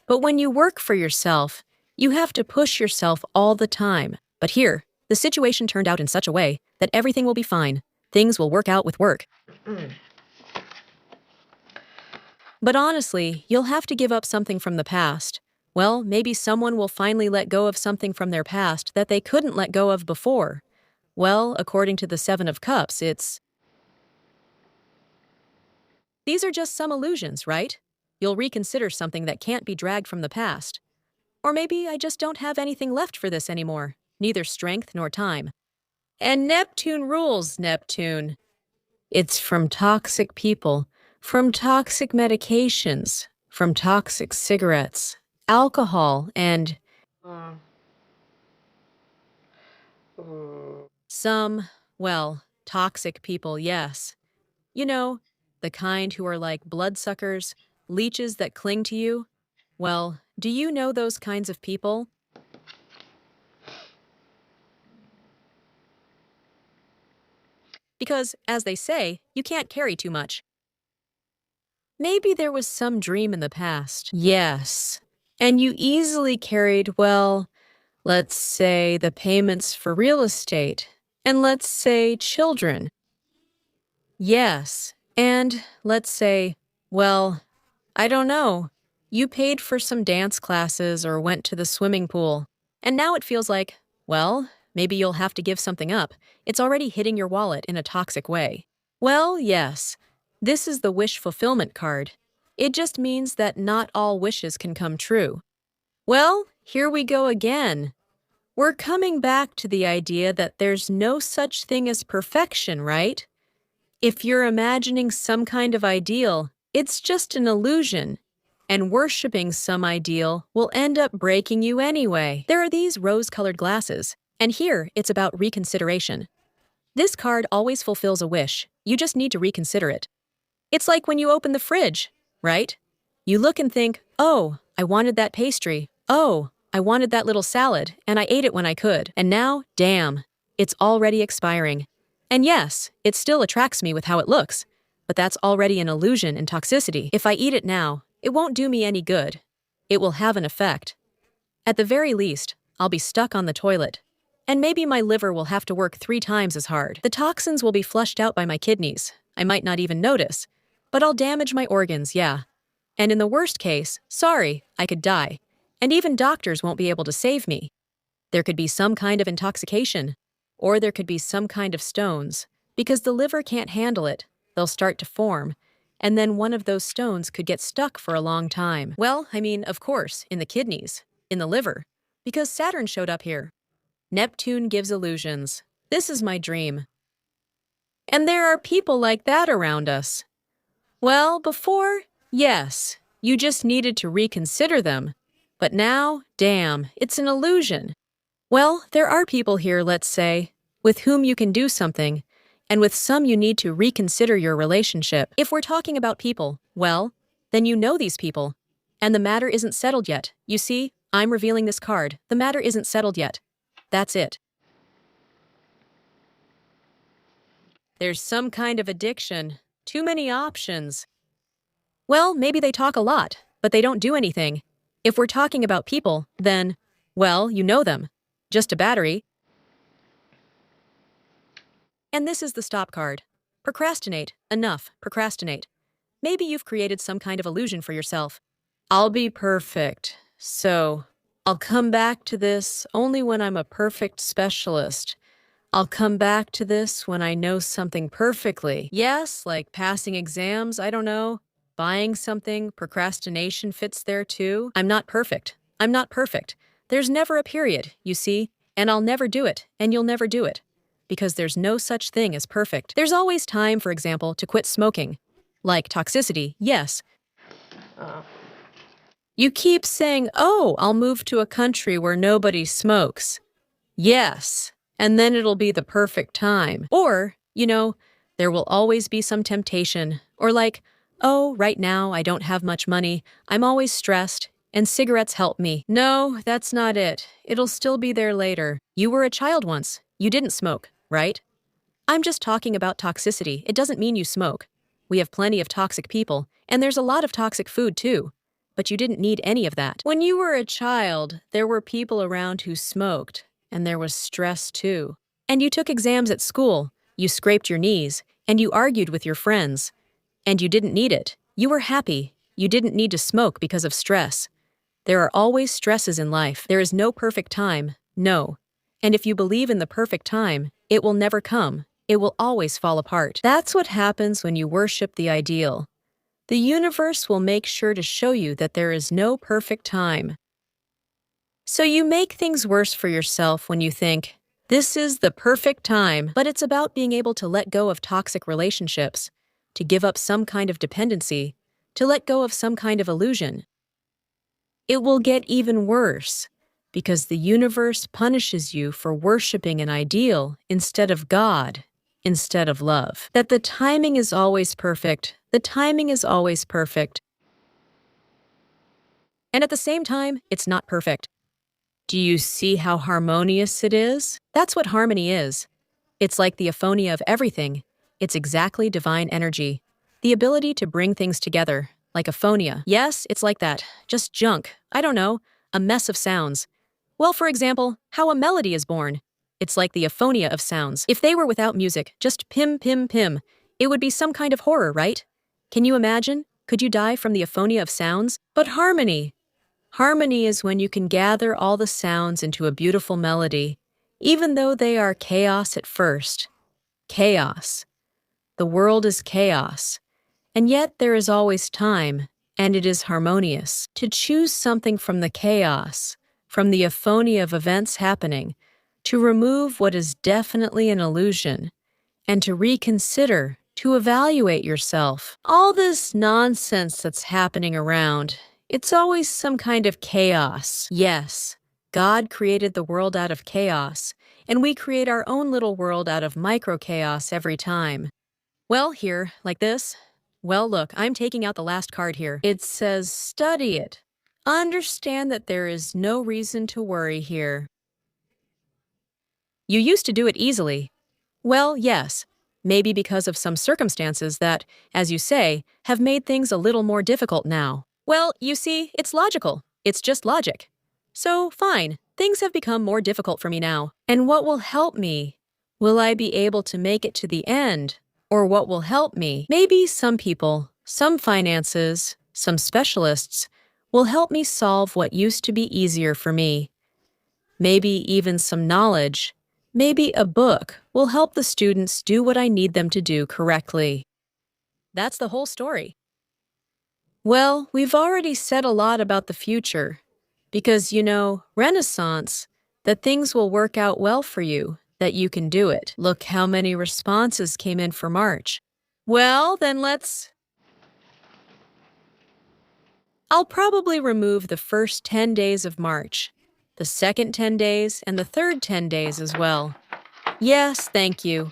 But when you work for yourself, you have to push yourself all the time. But here, the situation turned out in such a way that everything will be fine. Things will work out with work. But honestly, you'll have to give up something from the past. Well, maybe someone will finally let go of something from their past that they couldn't let go of before. Well, according to the Seven of Cups, these are just some illusions, right? You'll reconsider something that can't be dragged from the past. Or maybe I just don't have anything left for this anymore, neither strength nor time. And Neptune rules, Neptune. It's from toxic people, from toxic medications, from toxic cigarettes, alcohol, and А, э, some, well, toxic people, yes. You know, the kind who are like bloodsuckers, leeches that cling to you. Well, do you know those kinds of people? Because, as they say, you can't carry too much. Maybe there was some dream in the past. Yes. And you easily carried, well, let's say the payments for real estate. And let's say children. Yes. And let's say, well, I don't know. You paid for some dance classes or went to the swimming pool. And now it feels like, well, maybe you'll have to give something up. It's already hitting your wallet in a toxic way. Well, yes. This is the wish fulfillment card. It just means that not all wishes can come true. Well, here we go again. We're coming back to the idea that there's no such thing as perfection, right? If you're imagining some kind of ideal, it's just an illusion. And worshipping some ideal will end up breaking you anyway. There are these rose-colored glasses, and here it's about reconsideration. This card always fulfills a wish. You just need to reconsider it. It's like when you open the fridge, right? You look and think, oh, I wanted that pastry. Oh, I wanted that little salad, and I ate it when I could. And now, damn, it's already expiring. And yes, it still attracts me with how it looks, but that's already an illusion and toxicity. If I eat it now, it won't do me any good. It will have an effect. At the very least, I'll be stuck on the toilet. And maybe my liver will have to work 3 times as hard. The toxins will be flushed out by my kidneys. I might not even notice. But I'll damage my organs, yeah. And in the worst case, sorry, I could die. And even doctors won't be able to save me. There could be some kind of intoxication. Or there could be some kind of stones. Because the liver can't handle it, they'll start to form. And then one of those stones could get stuck for a long time. Well, I mean, of course, in the kidneys, in the liver. Because Saturn showed up here. Neptune gives illusions. This is my dream. And there are people like that around us. Well, before, yes, you just needed to reconsider them. But now, damn, it's an illusion. Well, there are people here, let's say, with whom you can do something, and with some you need to reconsider your relationship. If we're talking about people, well, then you know these people. And the matter isn't settled yet. You see, I'm revealing this card. The matter isn't settled yet. That's it. There's some kind of addiction. Too many options. Well, maybe they talk a lot, but they don't do anything. If we're talking about people, then, well, you know them. Just a battery. And this is the stop card. Procrastinate. Enough. Procrastinate. Maybe you've created some kind of illusion for yourself. I'll be perfect. So, I'll come back to this only when I'm a perfect specialist. I'll come back to this when I know something perfectly. Yes, like passing exams, I don't know. Buying something, procrastination fits there too. I'm not perfect. I'm not perfect. There's never a period, you see, and I'll never do it, and you'll never do it. Because there's no such thing as perfect. There's always time, for example, to quit smoking. Like toxicity, yes. You keep saying, oh, I'll move to a country where nobody smokes. Yes, and then it'll be the perfect time. Or, you know, there will always be some temptation. Or like, oh, right now I don't have much money, I'm always stressed, and cigarettes help me. No, that's not it. It'll still be there later. You were a child once. You didn't smoke, right? I'm just talking about toxicity. It doesn't mean you smoke. We have plenty of toxic people, and there's a lot of toxic food too. But you didn't need any of that. When you were a child, there were people around who smoked, and there was stress too. And you took exams at school, you scraped your knees, and you argued with your friends. And you didn't need it. You were happy. You didn't need to smoke because of stress. There are always stresses in life. There is no perfect time, no. And if you believe in the perfect time, it will never come. It will always fall apart. That's what happens when you worship the ideal. The universe will make sure to show you that there is no perfect time. So you make things worse for yourself when you think, this is the perfect time. But it's about being able to let go of toxic relationships, to give up some kind of dependency, to let go of some kind of illusion. It will get even worse, because the universe punishes you for worshiping an ideal instead of God, instead of love. That the timing is always perfect. The timing is always perfect. And at the same time, it's not perfect. Do you see how harmonious it is? That's what harmony is. It's like the aphonia of everything. It's exactly divine energy. The ability to bring things together, like aphonia. Yes, it's like that. Just junk. I don't know. A mess of sounds. Well, for example, how a melody is born. It's like the aphonia of sounds. If they were without music, just pim, pim, pim, it would be some kind of horror, right? Can you imagine? Could you die from the aphonia of sounds? But harmony. Harmony is when you can gather all the sounds into a beautiful melody, even though they are chaos at first. Chaos. The world is chaos. And yet there is always time, and it is harmonious. To choose something from the chaos, from the aphonia of events happening, to remove what is definitely an illusion, and to reconsider, to evaluate yourself. All this nonsense that's happening around, it's always some kind of chaos. Yes, God created the world out of chaos, and we create our own little world out of micro-chaos every time. Well, here, like this. Well, look, I'm taking out the last card here. It says, study it. Understand that there is no reason to worry here. You used to do it easily. Well, yes, maybe because of some circumstances that, as you say, have made things a little more difficult now. Well, you see, it's logical. It's just logic. So, fine. Things have become more difficult for me now. And what will help me? Will I be able to make it to the end? Or what will help me? Maybe some people, some finances, some specialists will help me solve what used to be easier for me. Maybe even some knowledge. Maybe a book will help the students do what I need them to do correctly. That's the whole story. Well, we've already said a lot about the future. Because, Renaissance, that things will work out well for you, that you can do it. Look how many responses came in for March. Well, then I'll probably remove the first 10 days of March, the second 10 days, and the third 10 days as well. Yes, thank you.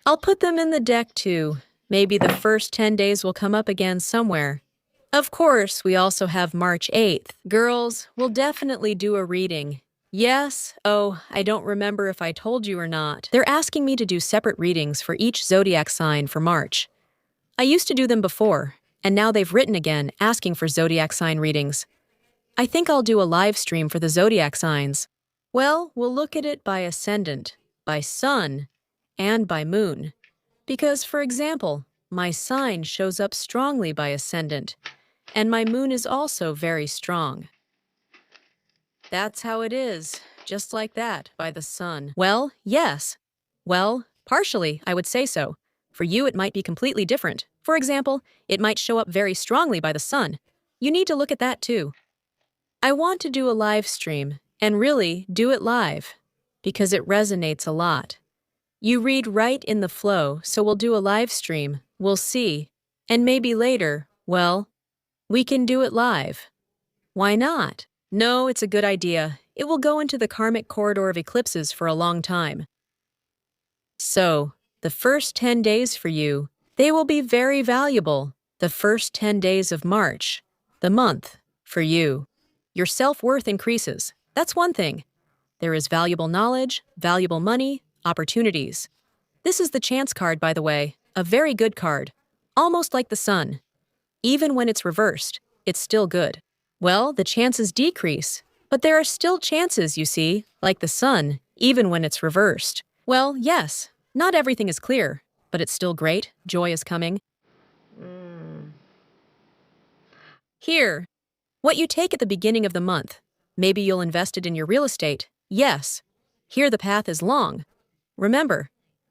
I'll put them in the deck too. Maybe the first 10 days will come up again somewhere. Of course, we also have March 8th. Girls, we'll definitely do a reading. Yes? Oh, I don't remember if I told you or not. They're asking me to do separate readings for each zodiac sign for March. I used to do them before, and now they've written again asking for zodiac sign readings. I think I'll do a live stream for the zodiac signs. Well, we'll look at it by ascendant, by sun, and by moon. Because, for example, my sign shows up strongly by ascendant, and my moon is also very strong. That's how it is, just like that, by the sun. Well, yes. Well, partially, I would say so. For you, it might be completely different. For example, it might show up very strongly by the sun. You need to look at that too. I want to do a live stream, and really do it live, because it resonates a lot. You read right in the flow, so we'll do a live stream. We'll see. And maybe later, well, we can do it live. Why not? No, it's a good idea. It will go into the karmic corridor of eclipses for a long time. So, the first 10 days for you, they will be very valuable. The first 10 days of March, the month, for you. Your self-worth increases. That's one thing. There is valuable knowledge, valuable money, opportunities. This is the chance card, by the way, a very good card, almost like the sun. Even when it's reversed, it's still good. Well, the chances decrease, but there are still chances, you see, like the sun, even when it's reversed. Well, yes, not everything is clear, but it's still great. Joy is coming. Here, what you take at the beginning of the month. Maybe you'll invest it in your real estate. Yes. Here the path is long. Remember,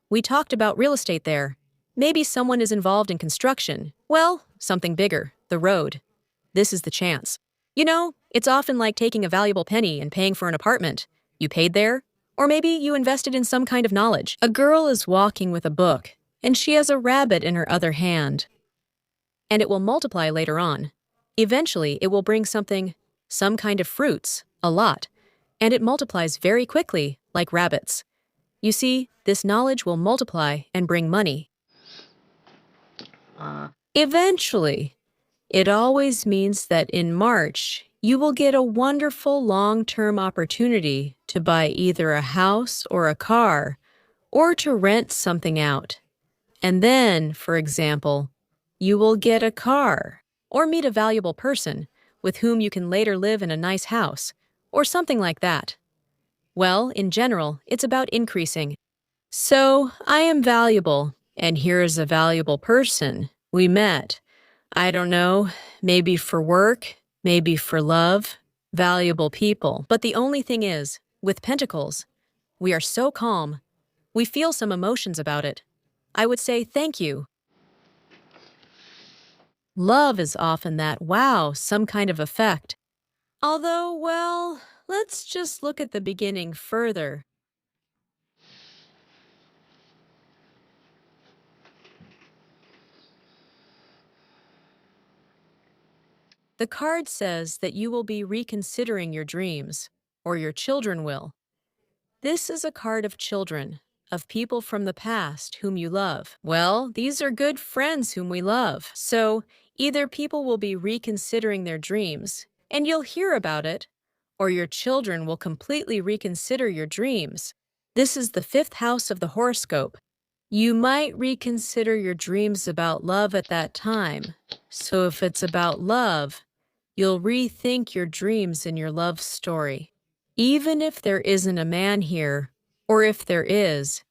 we talked about real estate there. Maybe someone is involved in construction. Well, something bigger, the road. This is the chance. It's often like taking a valuable penny and paying for an apartment. You paid there, or maybe you invested in some kind of knowledge. A girl is walking with a book, and she has a rabbit in her other hand. And it will multiply later on. Eventually, it will bring something, some kind of fruits, a lot, and it multiplies very quickly, like rabbits. You see, this knowledge will multiply and bring money. Eventually, it always means that in March, you will get a wonderful long-term opportunity to buy either a house or a car, or to rent something out. And then, for example, you will get a car, or meet a valuable person with whom you can later live in a nice house, or something like that. Well, in general, it's about increasing. So, I am valuable, and here is a valuable person. We met. I don't know, maybe for work, maybe for love, valuable people. But the only thing is, with Pentacles, we are so calm. We feel some emotions about it. I would say thank you. Love is often that, wow, some kind of effect. Although, well, let's just look at the beginning further. The card says that you will be reconsidering your dreams, or your children will. This is a card of children, of people from the past whom you love. Well, these are good friends whom we love. So, either people will be reconsidering their dreams, and you'll hear about it, or your children will completely reconsider your dreams. This is the 5th house of the horoscope. You might reconsider your dreams about love at that time. So if it's about love, You'll rethink your dreams and your love story. Even if there isn't a man here, or if there is,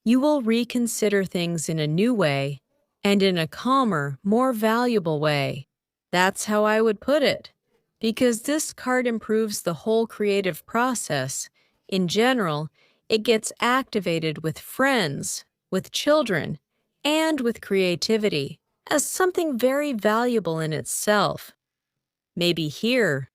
you will reconsider things in a new way and in a calmer, more valuable way. That's how I would put it, because this card improves the whole creative process. In general, it gets activated with friends, with children, and with creativity as something very valuable in itself. Maybe here.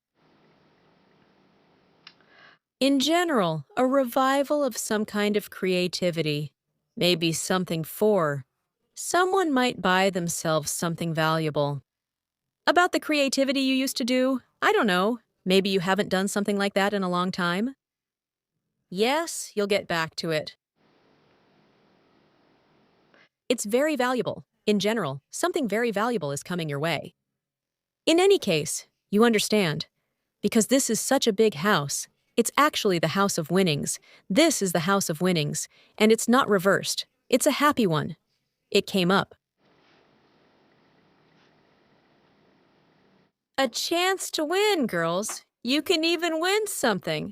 In general, a revival of some kind of creativity, maybe something for. Someone might buy themselves something valuable. About the creativity you used to do, I don't know. Maybe you haven't done something like that in a long time? Yes, you'll get back to it. It's very valuable. In general, something very valuable is coming your way. In any case, you understand. Because this is such a big house. It's actually the house of winnings. This is the house of winnings, and it's not reversed. It's a happy one. It came up. A chance to win, girls. You can even win something.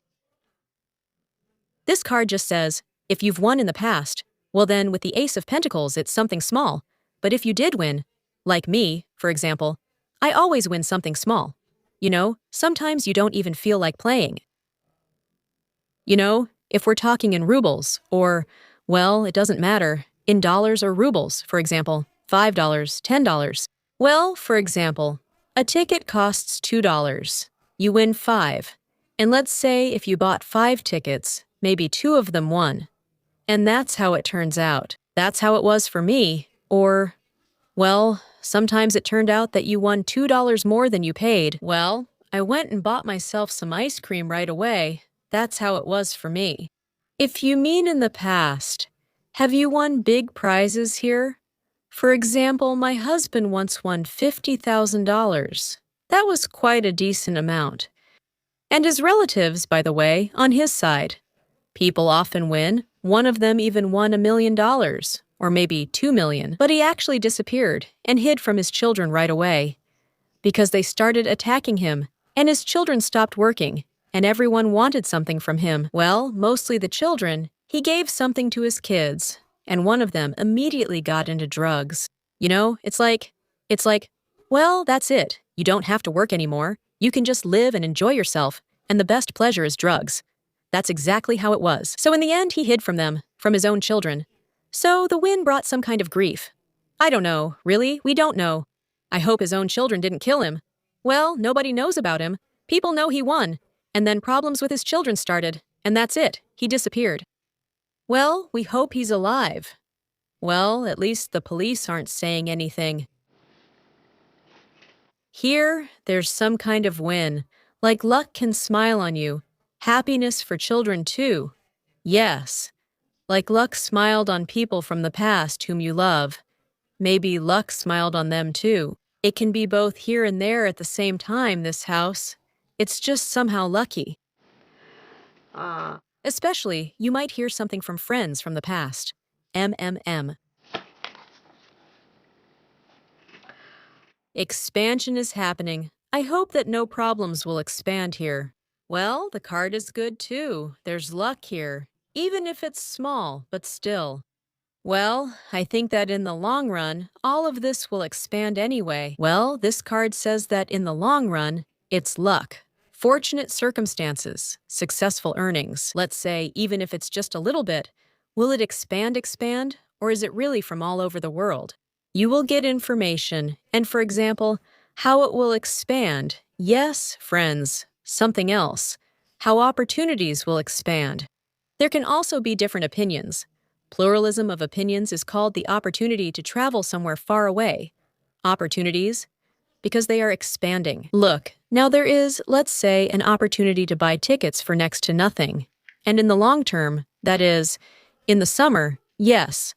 This card just says, if you've won in the past, well then with the Ace of Pentacles it's something small. But if you did win, like me, for example, I always win something small. You know, sometimes you don't even feel like playing. You know, if we're talking in rubles, or, well, it doesn't matter, in dollars or rubles, for example, $5, $10. Well, for example, a ticket costs $2. You win 5. And let's say if you bought 5 tickets, maybe 2 of them won. And that's how it turns out. That's how it was for me. Or, well, sometimes it turned out that you won $2 more than you paid. Well, I went and bought myself some ice cream right away. That's how it was for me. If you mean in the past, have you won big prizes here? For example, my husband once won $50,000. That was quite a decent amount. And his relatives, by the way, on his side. People often win. One of them even won $1 million, or maybe $2 million. But he actually disappeared and hid from his children right away. Because they started attacking him, and his children stopped working, and everyone wanted something from him. Well, mostly the children. He gave something to his kids, and one of them immediately got into drugs. You know, it's like, well, that's it. You don't have to work anymore. You can just live and enjoy yourself, and the best pleasure is drugs. That's exactly how it was. So in the end, he hid from them, from his own children. So the win brought some kind of grief. I don't know, really, we don't know. I hope his own children didn't kill him. Well, nobody knows about him. People know he won. And then problems with his children started, and that's it. He disappeared. Well, we hope he's alive. Well, at least the police aren't saying anything. Here, there's some kind of win. Like luck can smile on you. Happiness for children, too. Yes. Like luck smiled on people from the past whom you love. Maybe luck smiled on them, too. It can be both here and there at the same time, this house. It's just somehow lucky. Especially, you might hear something from friends from the past. MMM. Expansion is happening. I hope that no problems will expand here. Well, the card is good too. There's luck here. Even if it's small, but still. Well, I think that in the long run, all of this will expand anyway. Well, this card says that in the long run, it's luck. Fortunate circumstances, successful earnings. Let's say, even if it's just a little bit, will it expand, or is it really from all over the world? You will get information, and for example, how it will expand. Yes, friends, something else. How opportunities will expand. There can also be different opinions. Pluralism of opinions is called the opportunity to travel somewhere far away. Opportunities, because they are expanding. Look, now there is, let's say, an opportunity to buy tickets for next to nothing. And in the long term, that is, in the summer, yes.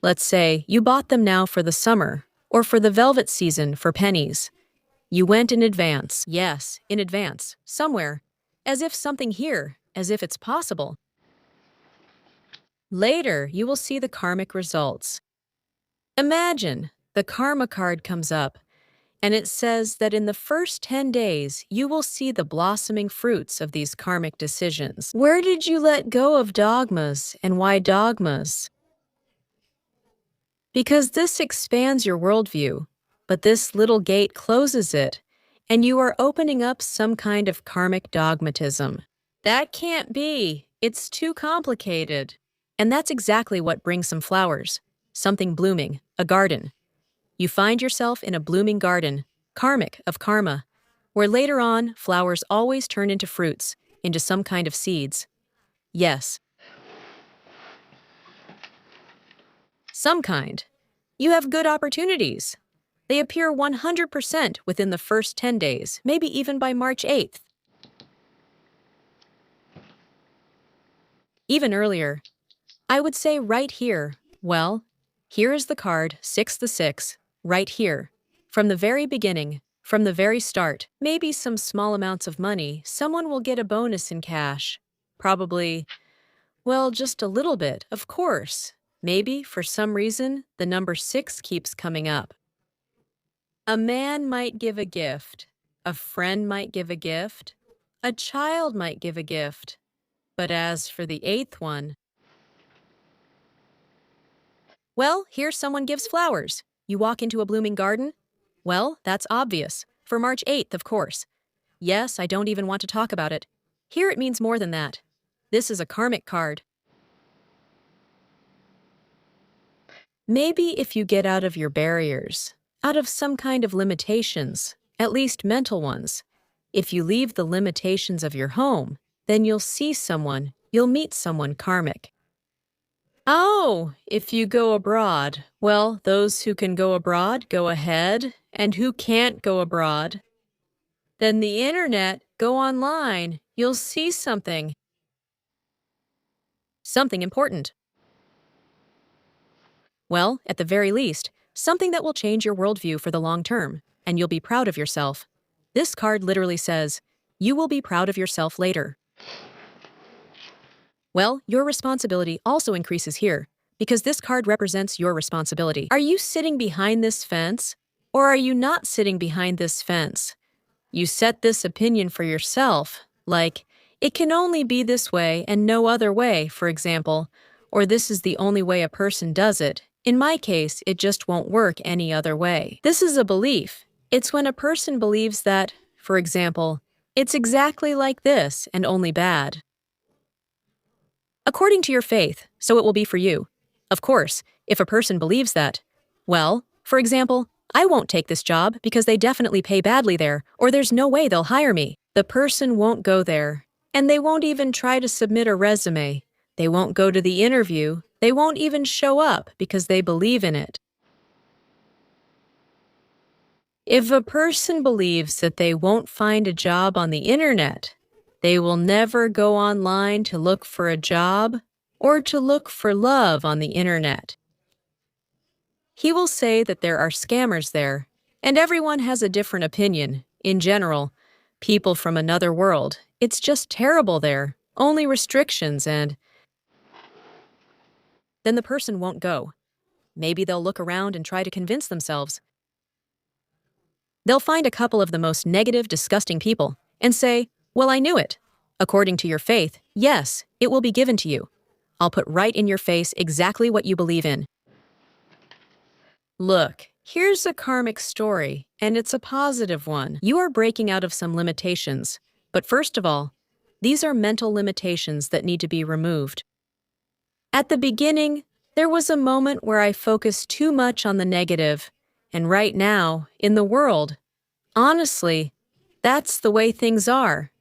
Let's say you bought them now for the summer, or for the velvet season for pennies. You went in advance, yes, in advance, somewhere, as if something here, as if it's possible. Later, you will see the karmic results. Imagine, the karma card comes up. And it says that in the first 10 days, you will see the blossoming fruits of these karmic decisions. Where did you let go of dogmas, and why dogmas? Because this expands your worldview, but this little gate closes it, and you are opening up some kind of karmic dogmatism. That can't be. It's too complicated. And that's exactly what brings some flowers, something blooming, a garden. You find yourself in a blooming garden, karmic of karma, where later on flowers always turn into fruits, into some kind of seeds. Yes, some kind. You have good opportunities. They appear 100% within the first 10 days, maybe even by March 8th. Even earlier, I would say right here. Well, here is the card, 6 the 6, right here. From the very beginning, from the very start, maybe some small amounts of money, someone will get a bonus in cash. Probably, well, just a little bit, of course. Maybe, for some reason, the number 6 keeps coming up. A man might give a gift. A friend might give a gift. A child might give a gift. But as for the 8th one, well, here someone gives flowers. You walk into a blooming garden? Well, that's obvious. For March 8th, of course. Yes, I don't even want to talk about it. Here it means more than that. This is a karmic card. Maybe if you get out of your barriers, out of some kind of limitations, at least mental ones, if you leave the limitations of your home, then you'll see someone, you'll meet someone karmic. Oh, if you go abroad, well, those who can go abroad go ahead, and who can't go abroad, then the internet, go online, you'll see something. Something important. Well, at the very least, something that will change your worldview for the long term, and you'll be proud of yourself. This card literally says, you will be proud of yourself later. Well, your responsibility also increases here, because this card represents your responsibility. Are you sitting behind this fence, or are you not sitting behind this fence? You set this opinion for yourself, like, it can only be this way and no other way, for example, or this is the only way a person does it. In my case, it just won't work any other way. This is a belief. It's when a person believes that, for example, it's exactly like this and only bad. According to your faith, so it will be for you. Of course, if a person believes that, well, for example, I won't take this job because they definitely pay badly there, or there's no way they'll hire me. The person won't go there, and they won't even try to submit a resume. They won't go to the interview. They won't even show up because they believe in it. If a person believes that they won't find a job on the internet, they will never go online to look for a job or to look for love on the internet. He will say that there are scammers there, and everyone has a different opinion. In general, people from another world, it's just terrible there, only restrictions, and then the person won't go. Maybe they'll look around and try to convince themselves. They'll find a couple of the most negative, disgusting people and say, well, I knew it. According to your faith, yes, it will be given to you. I'll put right in your face exactly what you believe in. Look, here's a karmic story, and it's a positive one. You are breaking out of some limitations. But first of all, these are mental limitations that need to be removed. At the beginning, there was a moment where I focused too much on the negative, and right now, in the world, honestly, that's the way things are.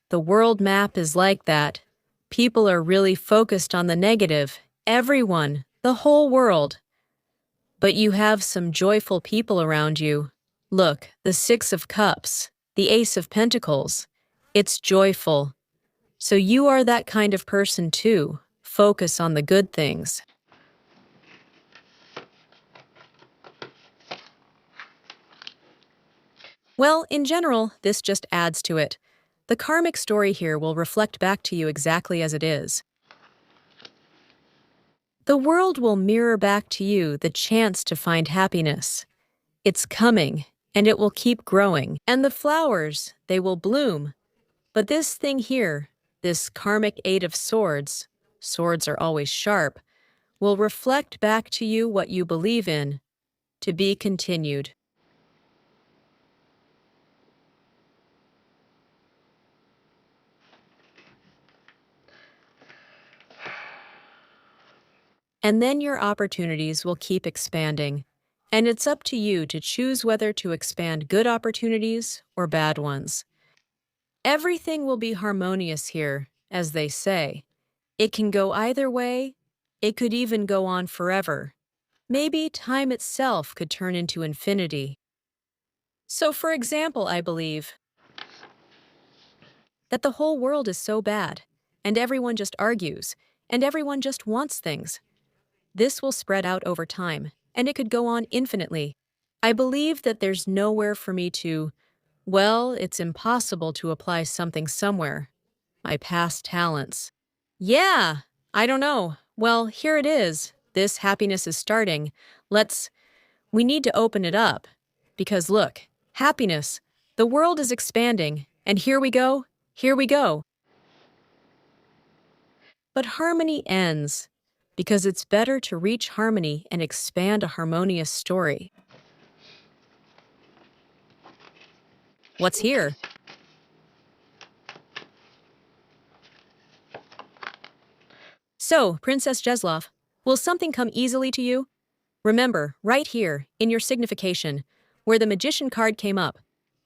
The world map is like that. People are really focused on the negative. Everyone, the whole world. But you have some joyful people around you. Look, the 6 of Cups, the Ace of Pentacles. It's joyful. So you are that kind of person too. Focus on the good things. Well, in general, this just adds to it. The karmic story here will reflect back to you exactly as it is. The world will mirror back to you the chance to find happiness. It's coming. and it will keep growing. And the flowers, they will bloom. But this thing here, this karmic Eight of Swords, swords are always sharp, will reflect back to you what you believe in, to be continued. And then your opportunities will keep expanding. And it's up to you to choose whether to expand good opportunities or bad ones. Everything will be harmonious here, as they say. It can go either way. It could even go on forever. Maybe time itself could turn into infinity. So, for example, I believe that the whole world is so bad, and everyone just argues, and everyone just wants things. This will spread out over time, and it could go on infinitely. I believe that there's nowhere for me to, well, it's impossible to apply something somewhere. My past talents. Yeah, I don't know. Well, here it is. This happiness is starting. We need to open it up. Because look, happiness, the world is expanding, and here we go, here we go. But harmony ends, because it's better to reach harmony and expand a harmonious story. What's here? So, Princess Jeslov, will something come easily to you? Remember, right here, in your signification, where the magician card came up,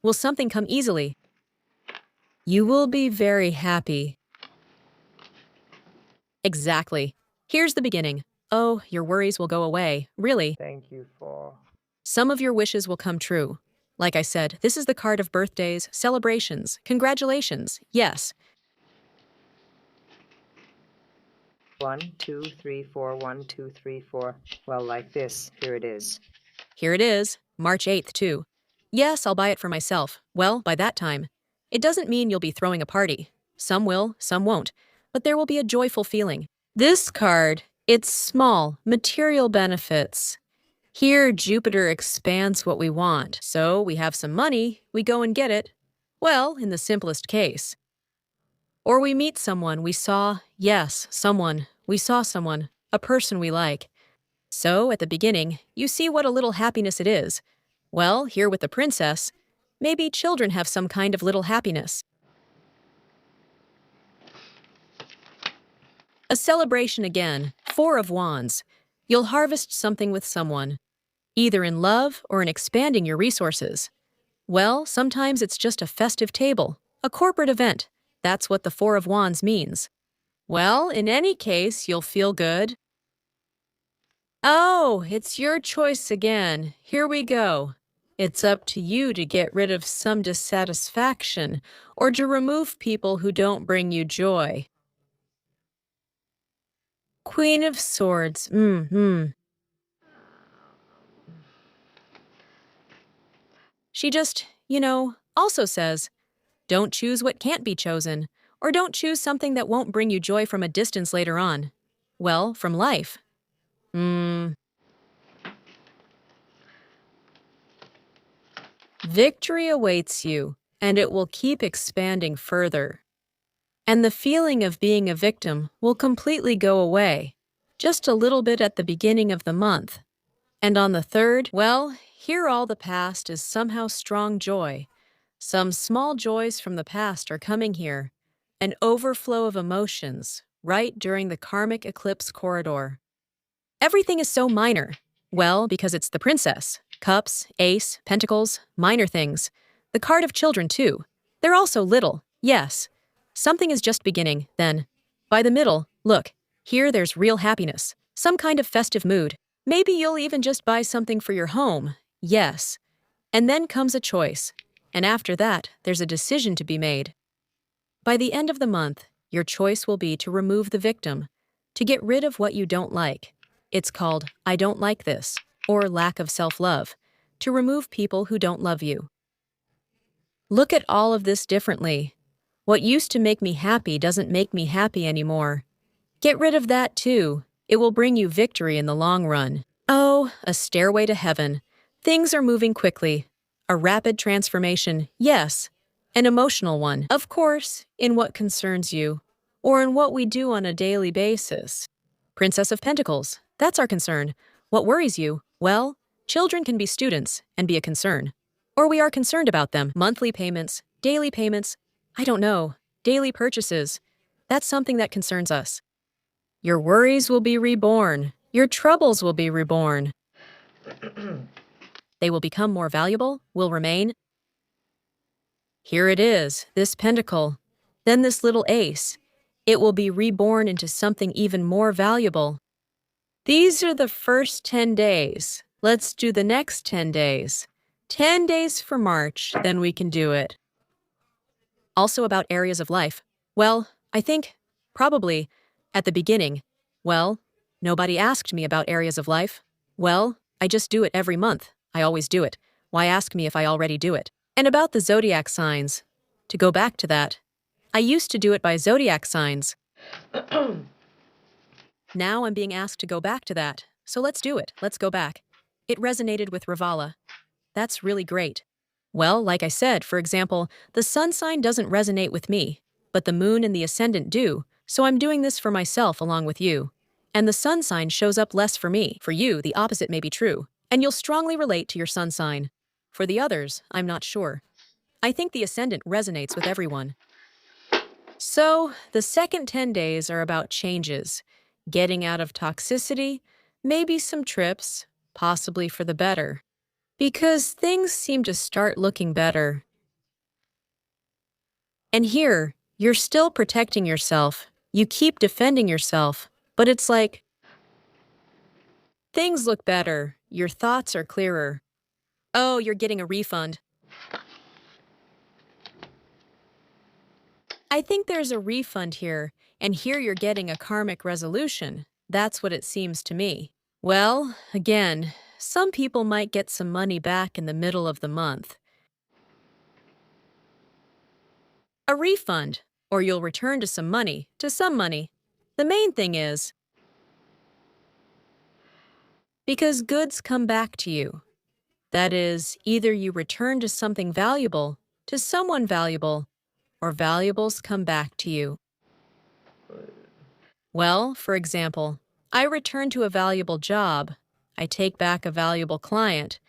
will something come easily? You will be very happy. Exactly. Here's the beginning. Oh, your worries will go away, really. Thank you for Some of your wishes will come true. Like I said, this is the card of birthdays, celebrations, congratulations, yes. 1, 2, 3, 4, 1, 2, 3, 4. Well, like this. Here it is. Here it is, March 8th, too. Yes, I'll buy it for myself. Well, by that time. It doesn't mean you'll be throwing a party. Some will, some won't. But there will be a joyful feeling. This card, it's small, material benefits. Here, Jupiter expands what we want. So we have some money, we go and get it. Well, in the simplest case. Or we meet someone we saw, we saw someone, a person we like. So, at the beginning, you see what a little happiness it is. Well, here with the princess, maybe children have some kind of little happiness. A celebration again, Four of Wands. You'll harvest something with someone, either in love or in expanding your resources. Well, sometimes it's just a festive table, a corporate event. That's what the Four of Wands means. Well, in any case, you'll feel good. Oh, it's your choice again. Here we go. It's up to you to get rid of some dissatisfaction or to remove people who don't bring you joy. Queen of Swords. She just, also says, don't choose what can't be chosen, or don't choose something that won't bring you joy from a distance later on. Well, from life. Victory awaits you, and it will keep expanding further. And the feeling of being a victim will completely go away, just a little bit at the beginning of the month. And on the 3rd, well, here all the past is somehow strong joy. Some small joys from the past are coming here, an overflow of emotions, right during the karmic eclipse corridor. Everything is so minor. Well, because it's the princess. Cups, ace, pentacles, minor things. The card of children, too. They're also little, yes. Something is just beginning, then. By the middle, look, here there's real happiness, some kind of festive mood. Maybe you'll even just buy something for your home, yes. And then comes a choice. And after that, there's a decision to be made. By the end of the month, your choice will be to remove the victim, to get rid of what you don't like. It's called I don't like this, or lack of self-love, to remove people who don't love you. Look at all of this differently. What used to make me happy doesn't make me happy anymore. Get rid of that too. It will bring you victory in the long run. Oh, a stairway to heaven. Things are moving quickly. A rapid transformation, yes. An emotional one, of course, in what concerns you, or in what we do on a daily basis. Princess of Pentacles, that's our concern. What worries you? Well, children can be students and be a concern. Or we are concerned about them. Monthly payments, daily payments, I don't know, daily purchases. That's something that concerns us. Your worries will be reborn. Your troubles will be reborn. They will become more valuable, will remain. Here it is, this pentacle, then this little ace. It will be reborn into something even more valuable. These are the first 10 days. Let's do the next 10 days. 10 days for March, then we can do it. Also about areas of life. Well, I think, probably, at the beginning. Well, nobody asked me about areas of life. Well, I just do it every month. I always do it. Why ask me if I already do it? And about the zodiac signs. To go back to that, I used to do it by zodiac signs. Now I'm being asked to go back to that. So let's do it. Let's go back. It resonated with Ravala. That's really great. Well, like I said, for example, the sun sign doesn't resonate with me, but the moon and the ascendant do, so I'm doing this for myself along with you. And the sun sign shows up less for me. For you, the opposite may be true, and you'll strongly relate to your sun sign. For the others, I'm not sure. I think the ascendant resonates with everyone. So, the second 10 days are about changes, getting out of toxicity, maybe some trips, possibly for the better. Because things seem to start looking better. And here, you're still protecting yourself. You keep defending yourself, but it's like, things look better. Your thoughts are clearer. Oh, you're getting a refund. I think there's a refund here, and here you're getting a karmic resolution. That's what it seems to me. Well, again, some people might get some money back in the middle of the month. A refund, or you'll return to some money. The main thing is, because goods come back to you. That is, either you return to something valuable, to someone valuable, or valuables come back to you. Well, for example, I return to a valuable job. I take back a valuable client.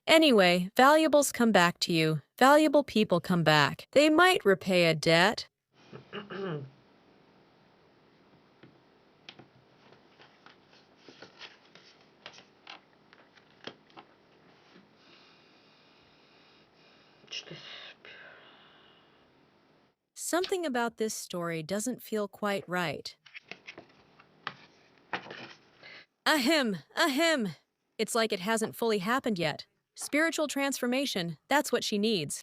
Anyway, valuables come back to you. Valuable people come back. They might repay a debt. Something about this story doesn't feel quite right. Ahem, ahem. It's like it hasn't fully happened yet. Spiritual transformation, that's what she needs.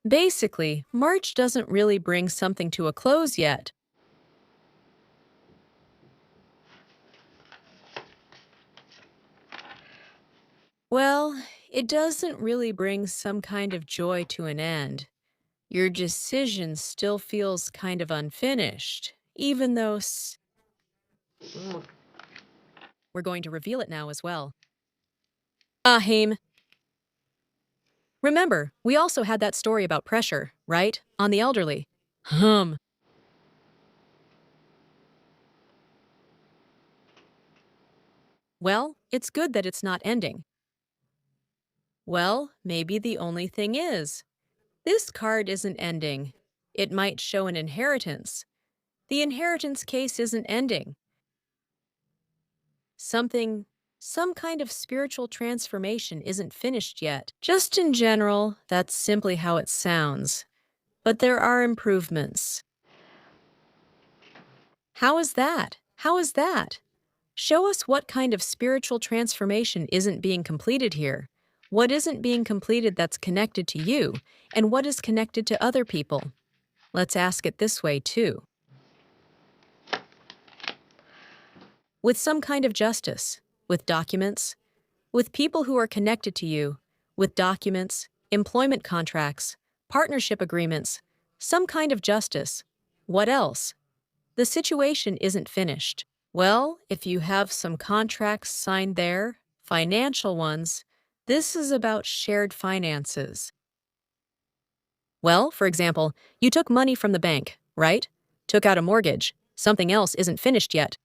Basically, March doesn't really bring something to a close yet. Well, it doesn't really bring some kind of joy to an end. Your decision still feels kind of unfinished, even though we're going to reveal it now as well. Ahem. Remember, we also had that story about pressure, right? On the elderly. Well, it's good that it's not ending. Well, maybe the only thing is, this card isn't ending. It might show an inheritance. The inheritance case isn't ending. Some kind of spiritual transformation isn't finished yet. Just in general, that's simply how it sounds. But there are improvements. How is that? How is that? Show us what kind of spiritual transformation isn't being completed here. What isn't being completed that's connected to you, and what is connected to other people? Let's ask it this way, too. With some kind of justice, with documents, with people who are connected to you, with documents, employment contracts, partnership agreements, some kind of justice. What else? The situation isn't finished. Well, if you have some contracts signed there, financial ones, This is about shared finances. Well, for example, you took money from the bank, right? Took out a mortgage. Something else isn't finished yet.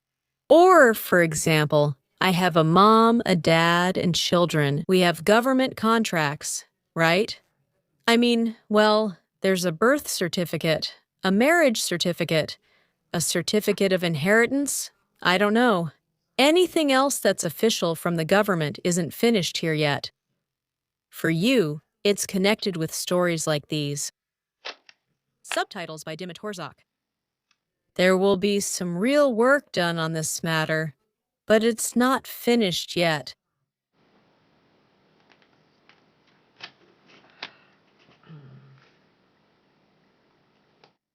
Or, for example, I have a mom, a dad, and children. We have government contracts, right? I mean, well, there's a birth certificate, a marriage certificate, a certificate of inheritance. I don't know. Anything else that's official from the government isn't finished here yet. For you, it's connected with stories like these. Subtitles by Dimit Horzak. There will be some real work done on this matter, but it's not finished yet.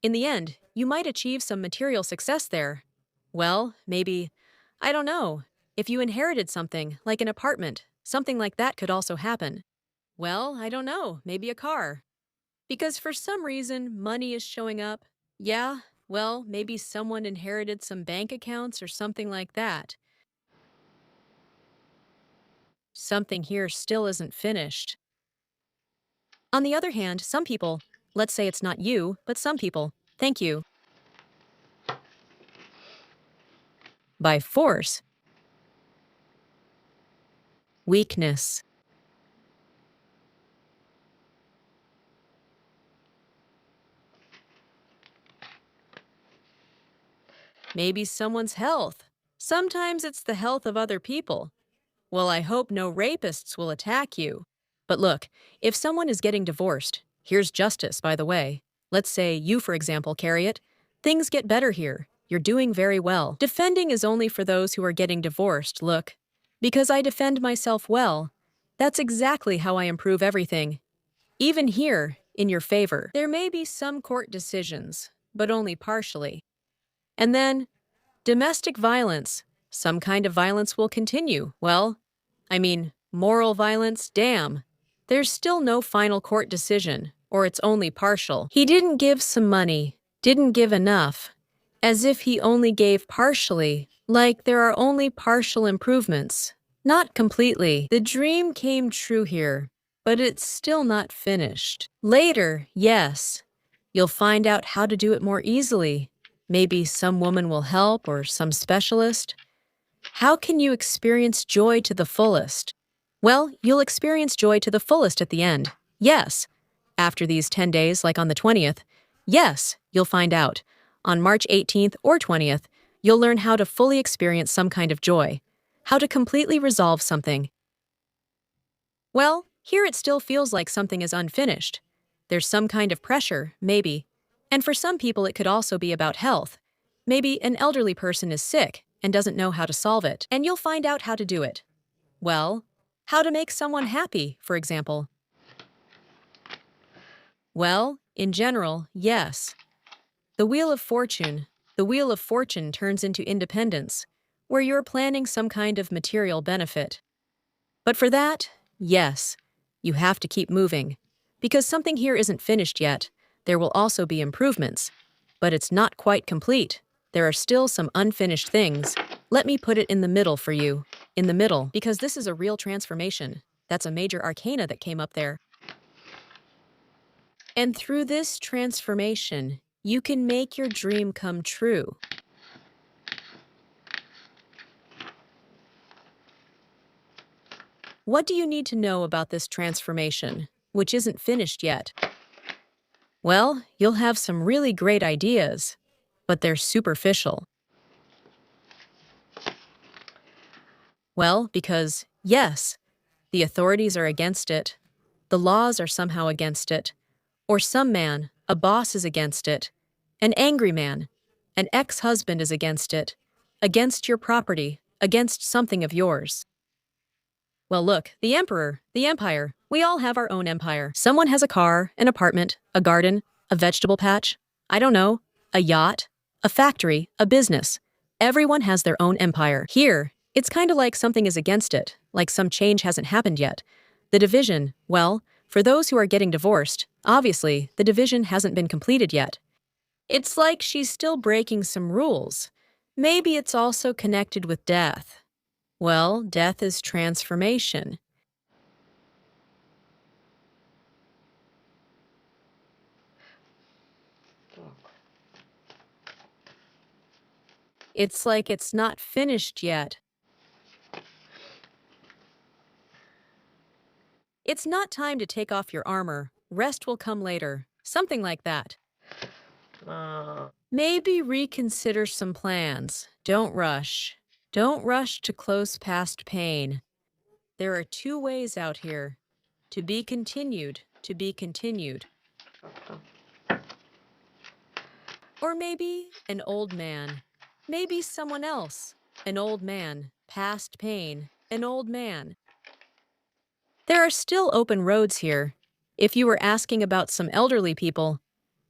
In the end, you might achieve some material success there. Well, maybe, I don't know, if you inherited something, like an apartment, something like that could also happen. Well, I don't know, maybe a car. Because for some reason, money is showing up. Yeah, well, maybe someone inherited some bank accounts or something like that. Something here still isn't finished. On the other hand, some people, let's say it's not you, but some people, thank you. By force. Weakness. Maybe someone's health. Sometimes it's the health of other people. Well, I hope no rapists will attack you. But look, if someone is getting divorced, here's justice, by the way. Let's say you, for example, carry it. Things get better here. You're doing very well. Defending is only for those who are getting divorced, look. Because I defend myself well. That's exactly how I improve everything. Even here, in your favor. There may be some court decisions, but only partially. And then, domestic violence. Some kind of violence will continue. Well, I mean, moral violence, damn. There's still no final court decision, or it's only partial. He didn't give some money, didn't give enough. As if he only gave partially, like there are only partial improvements. Not completely. The dream came true here, but it's still not finished. Later, yes. You'll find out how to do it more easily. Maybe some woman will help or some specialist. How can you experience joy to the fullest? Well, you'll experience joy to the fullest at the end. Yes. After these 10 days, like on the 20th. Yes, you'll find out. On March 18th or 20th, you'll learn how to fully experience some kind of joy. How to completely resolve something. Well, here it still feels like something is unfinished. There's some kind of pressure, maybe. And for some people, it could also be about health. Maybe an elderly person is sick and doesn't know how to solve it, and you'll find out how to do it. Well, how to make someone happy, for example. Well, in general, yes. The Wheel of Fortune turns into independence, where you're planning some kind of material benefit. But for that, yes, you have to keep moving. Because something here isn't finished yet, there will also be improvements. But it's not quite complete. There are still some unfinished things. Let me put it in the middle for you. In the middle, because this is a real transformation. That's a major arcana that came up there. And through this transformation, you can make your dream come true. What do you need to know about this transformation, which isn't finished yet? Well, you'll have some really great ideas, but they're superficial. Well, because, yes, the authorities are against it, the laws are somehow against it, or some man, a boss is against it, an angry man, an ex-husband is against it, against your property, against something of yours. Well, look, the emperor, the empire, we all have our own empire. Someone has a car, an apartment, a garden, a vegetable patch, I don't know, a yacht, a factory, a business. Everyone has their own empire. Here, it's kind of like something is against it, like some change hasn't happened yet. The division, well, for those who are getting divorced, obviously, the division hasn't been completed yet. It's like she's still breaking some rules. Maybe it's also connected with death. Well, death is transformation. It's like it's not finished yet. It's not time to take off your armor. Rest will come later. Something like that. А, Maybe reconsider some plans. Don't rush. Don't rush to close past pain. There are two ways out here. To be continued, to be continued. как-то. Or maybe an old man. Maybe someone else. An old man. Past pain. An old man. There are still open roads here. If you were asking about some elderly people,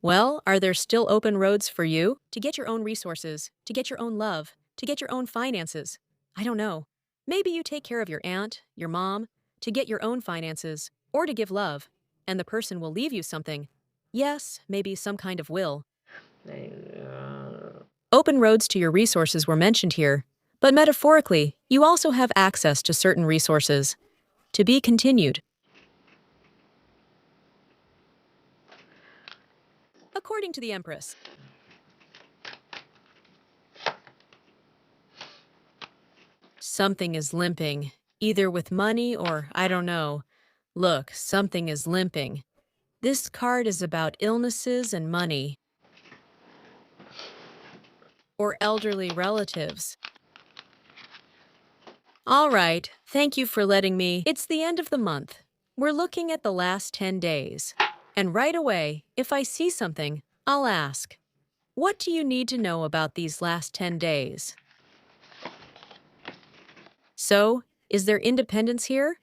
well, are there still open roads for you? To get your own resources, to get your own love, to get your own finances. I don't know. Maybe you take care of your aunt, your mom, to get your own finances, or to give love, and the person will leave you something. Yes, maybe some kind of will. Э, Open roads to your resources were mentioned here, but metaphorically, you also have access to certain resources. To be continued. According to the Empress. Something is limping, either with money or I don't know. Look, something is limping. This card is about illnesses and money. Or elderly relatives. All right, thank you for letting me. It's the end of the month. We're looking at the last 10 days. And right away, if I see something, I'll ask, what do you need to know about these last 10 days? So, is there independence here?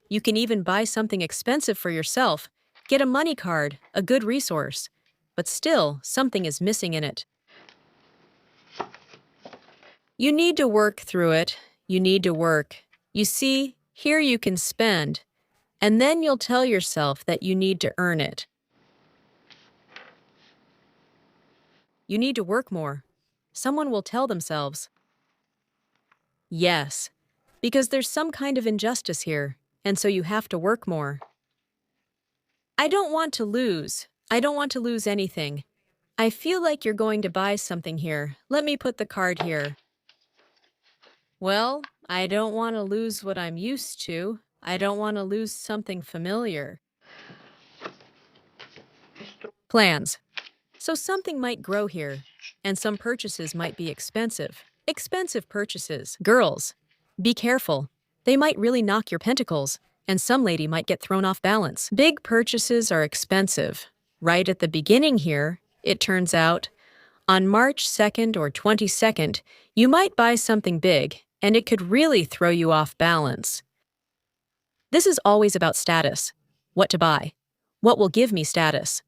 You can even buy something expensive for yourself, get a money card, a good resource. But still, something is missing in it. You need to work through it. You need to work. You see, here you can spend. And then you'll tell yourself that you need to earn it. You need to work more. Someone will tell themselves. Yes, because there's some kind of injustice here, and so you have to work more. I don't want to lose. I don't want to lose anything. I feel like you're going to buy something here. Let me put the card here. Well, I don't want to lose what I'm used to. I don't want to lose something familiar. Plans. So something might grow here, and some purchases might be expensive. Expensive purchases. Girls, be careful. They might really knock your pentacles, and some lady might get thrown off balance. Big purchases are expensive. Right at the beginning here, it turns out, on March 2nd or 22nd, you might buy something big, and it could really throw you off balance. This is always about status. What to buy. What will give me status?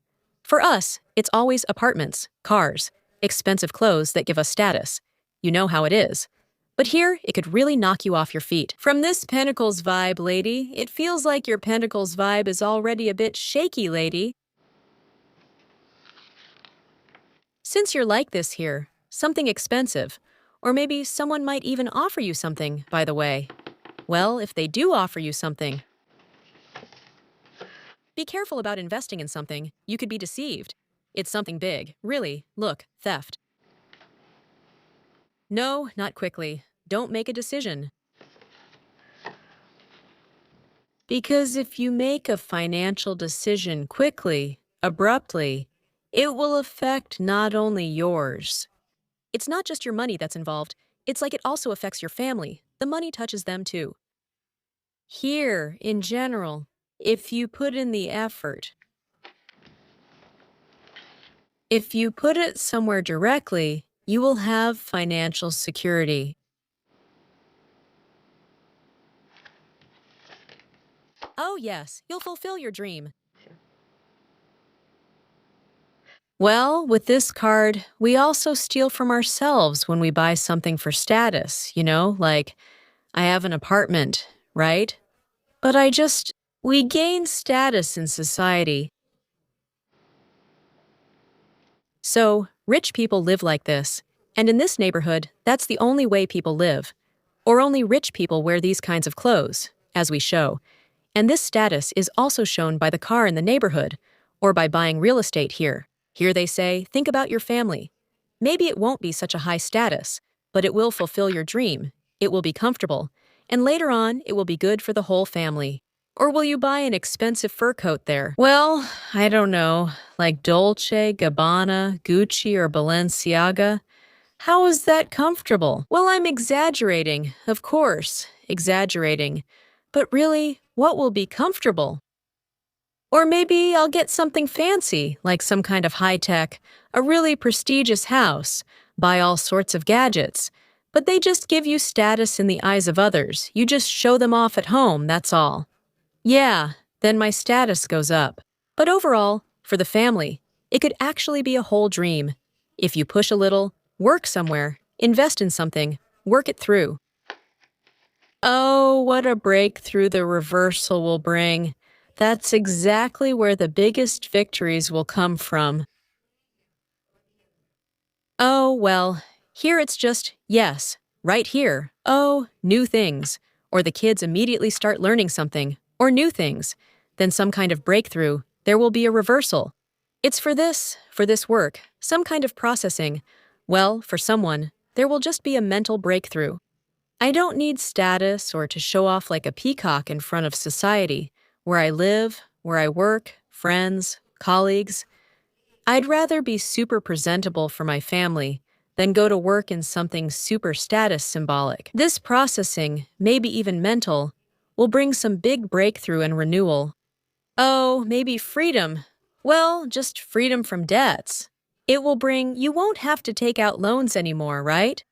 For us, it's always apartments, cars, expensive clothes that give us status. You know how it is. But here, it could really knock you off your feet. From this Pentacles vibe, lady, it feels like your Pentacles vibe is already a bit shaky, lady. Since you're like this here, something expensive, or maybe someone might even offer you something, by the way. Well, if they do offer you something, be careful about investing in something. You could be deceived. It's something big. Really, look, theft. No, not quickly. Don't make a decision. Because if you make a financial decision quickly, abruptly, it will affect not only yours. It's not just your money that's involved. It's like it also affects your family. The money touches them too. Here, in general, if you put in the effort, if you put it somewhere directly, you will have financial security. Oh yes, you'll fulfill your dream. Well, with this card, we also steal from ourselves when we buy something for status, like, I have an apartment, right? But we gain status in society. So, rich people live like this, and in this neighborhood, that's the only way people live. Or only rich people wear these kinds of clothes, as we show. And this status is also shown by the car in the neighborhood, or by buying real estate here. Here they say, think about your family. Maybe it won't be such a high status, but it will fulfill your dream. It will be comfortable, and later on, it will be good for the whole family. Or will you buy an expensive fur coat there? Well, I don't know, like Dolce, Gabbana, Gucci, or Balenciaga. How is that comfortable? Well, I'm exaggerating, of course, exaggerating. But really, what will be comfortable? Or maybe I'll get something fancy, like some kind of high-tech, a really prestigious house, buy all sorts of gadgets. But they just give you status in the eyes of others. You just show them off at home, that's all. Yeah, then my status goes up. But overall, for the family, it could actually be a whole dream. If you push a little, work somewhere, invest in something, work it through. Oh, what a breakthrough the reversal will bring. That's exactly where the biggest victories will come from. Oh, well, here it's just, yes, right here. Oh, new things. Or the kids immediately start learning something, or new things. Then some kind of breakthrough. There will be a reversal. It's for this work, some kind of processing. Well, for someone, there will just be a mental breakthrough. I don't need status or to show off like a peacock in front of society, where I live, where I work, friends, colleagues. I'd rather be super presentable for my family than go to work in something super status symbolic. This processing, maybe even mental, will bring some big breakthrough and renewal. Oh, maybe freedom. Well, just freedom from debts. It will bring, you won't have to take out loans anymore, right?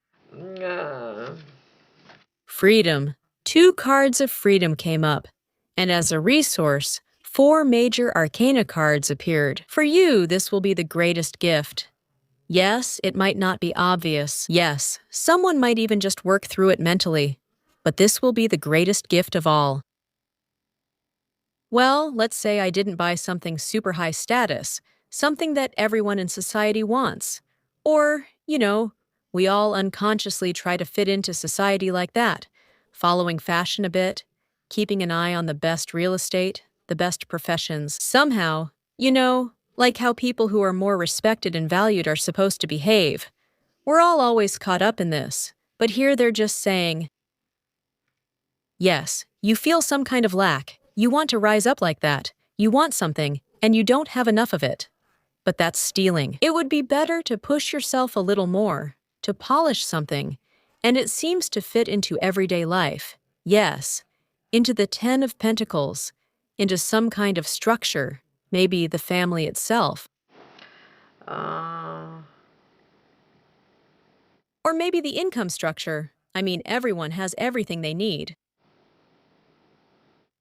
Freedom. 2 cards of freedom came up, and as a resource, 4 major arcana cards appeared. For you, this will be the greatest gift. Yes, it might not be obvious. Yes, someone might even just work through it mentally. But this will be the greatest gift of all. Well, let's say I didn't buy something super high status, something that everyone in society wants. Or, we all unconsciously try to fit into society like that, following fashion a bit, keeping an eye on the best real estate, the best professions. Somehow, like how people who are more respected and valued are supposed to behave. We're all always caught up in this, but here they're just saying, yes, you feel some kind of lack. You want to rise up like that. You want something, and you don't have enough of it. But that's stealing. It would be better to push yourself a little more, to polish something, and it seems to fit into everyday life. Yes, into the 10 of Pentacles, into some kind of structure, maybe the family itself. Or maybe the income structure. I mean, everyone has everything they need.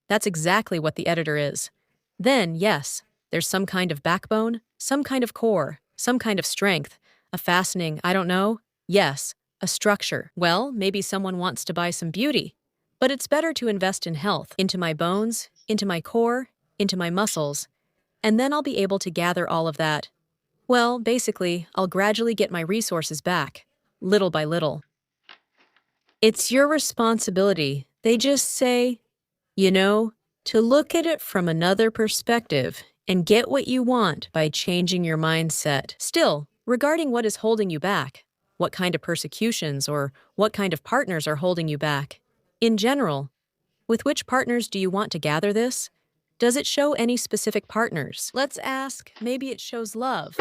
That's exactly what the editor is. Then, yes, there's some kind of backbone, some kind of core, some kind of strength, a fastening, I don't know. Yes, a structure. Well, maybe someone wants to buy some beauty. But it's better to invest in health, into my bones, into my core, into my muscles, and then I'll be able to gather all of that. Well, basically, I'll gradually get my resources back, little by little. It's your responsibility. They just say, to look at it from another perspective and get what you want by changing your mindset. Still, regarding what is holding you back, what kind of persecutions or what kind of partners are holding you back, in general, with which partners do you want to gather this? Does it show any specific partners? Let's ask, maybe it shows love.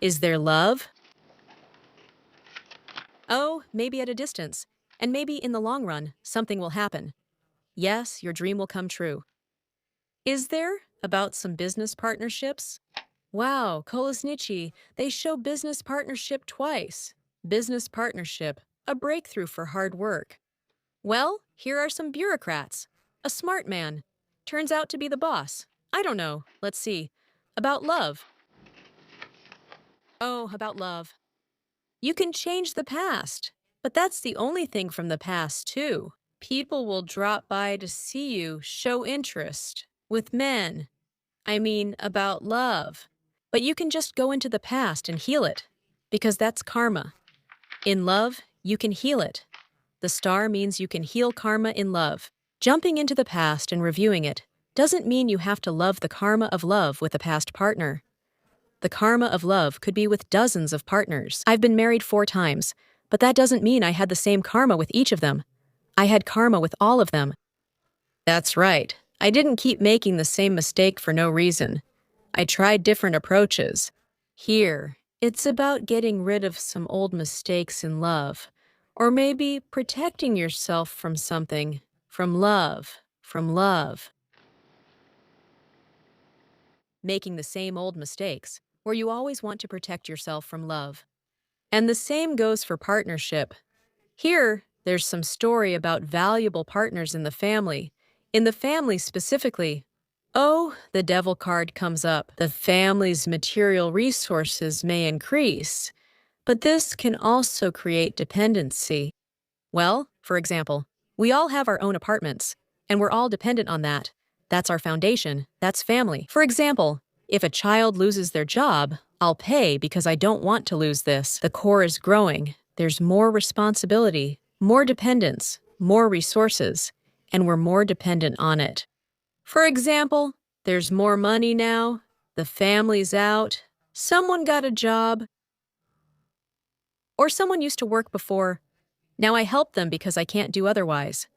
Is there love? Oh, maybe at a distance. And maybe in the long run, something will happen. Yes, your dream will come true. Is there about some business partnerships? Wow, Kolesnichi, they show business partnership twice. Business partnership, a breakthrough for hard work. Well, here are some bureaucrats. A smart man. Turns out to be the boss. I don't know. Let's see. About love. Oh, about love. You can change the past. But that's the only thing from the past, too. People will drop by to see you, show interest. With men. I mean, about love. But you can just go into the past and heal it. Because that's karma. In love, you can heal it. The star means you can heal karma in love. Jumping into the past and reviewing it doesn't mean you have to love the karma of love with a past partner. The karma of love could be with dozens of partners. I've been married 4 times, but that doesn't mean I had the same karma with each of them. I had karma with all of them. That's right. I didn't keep making the same mistake for no reason. I tried different approaches. Here, it's about getting rid of some old mistakes in love, or maybe protecting yourself from something, from love. Making the same old mistakes, where you always want to protect yourself from love. And the same goes for partnership. Here, there's some story about valuable partners in the family. In the family specifically. Oh, the devil card comes up. The family's material resources may increase, but this can also create dependency. Well, for example, we all have our own apartments, and we're all dependent on that. That's our foundation. That's family. For example, if a child loses their job, I'll pay because I don't want to lose this. The core is growing. There's more responsibility, more dependence, more resources, and we're more dependent on it. For example, there's more money now, the family's out, someone got a job, or someone used to work before. Now I help them because I can't do otherwise.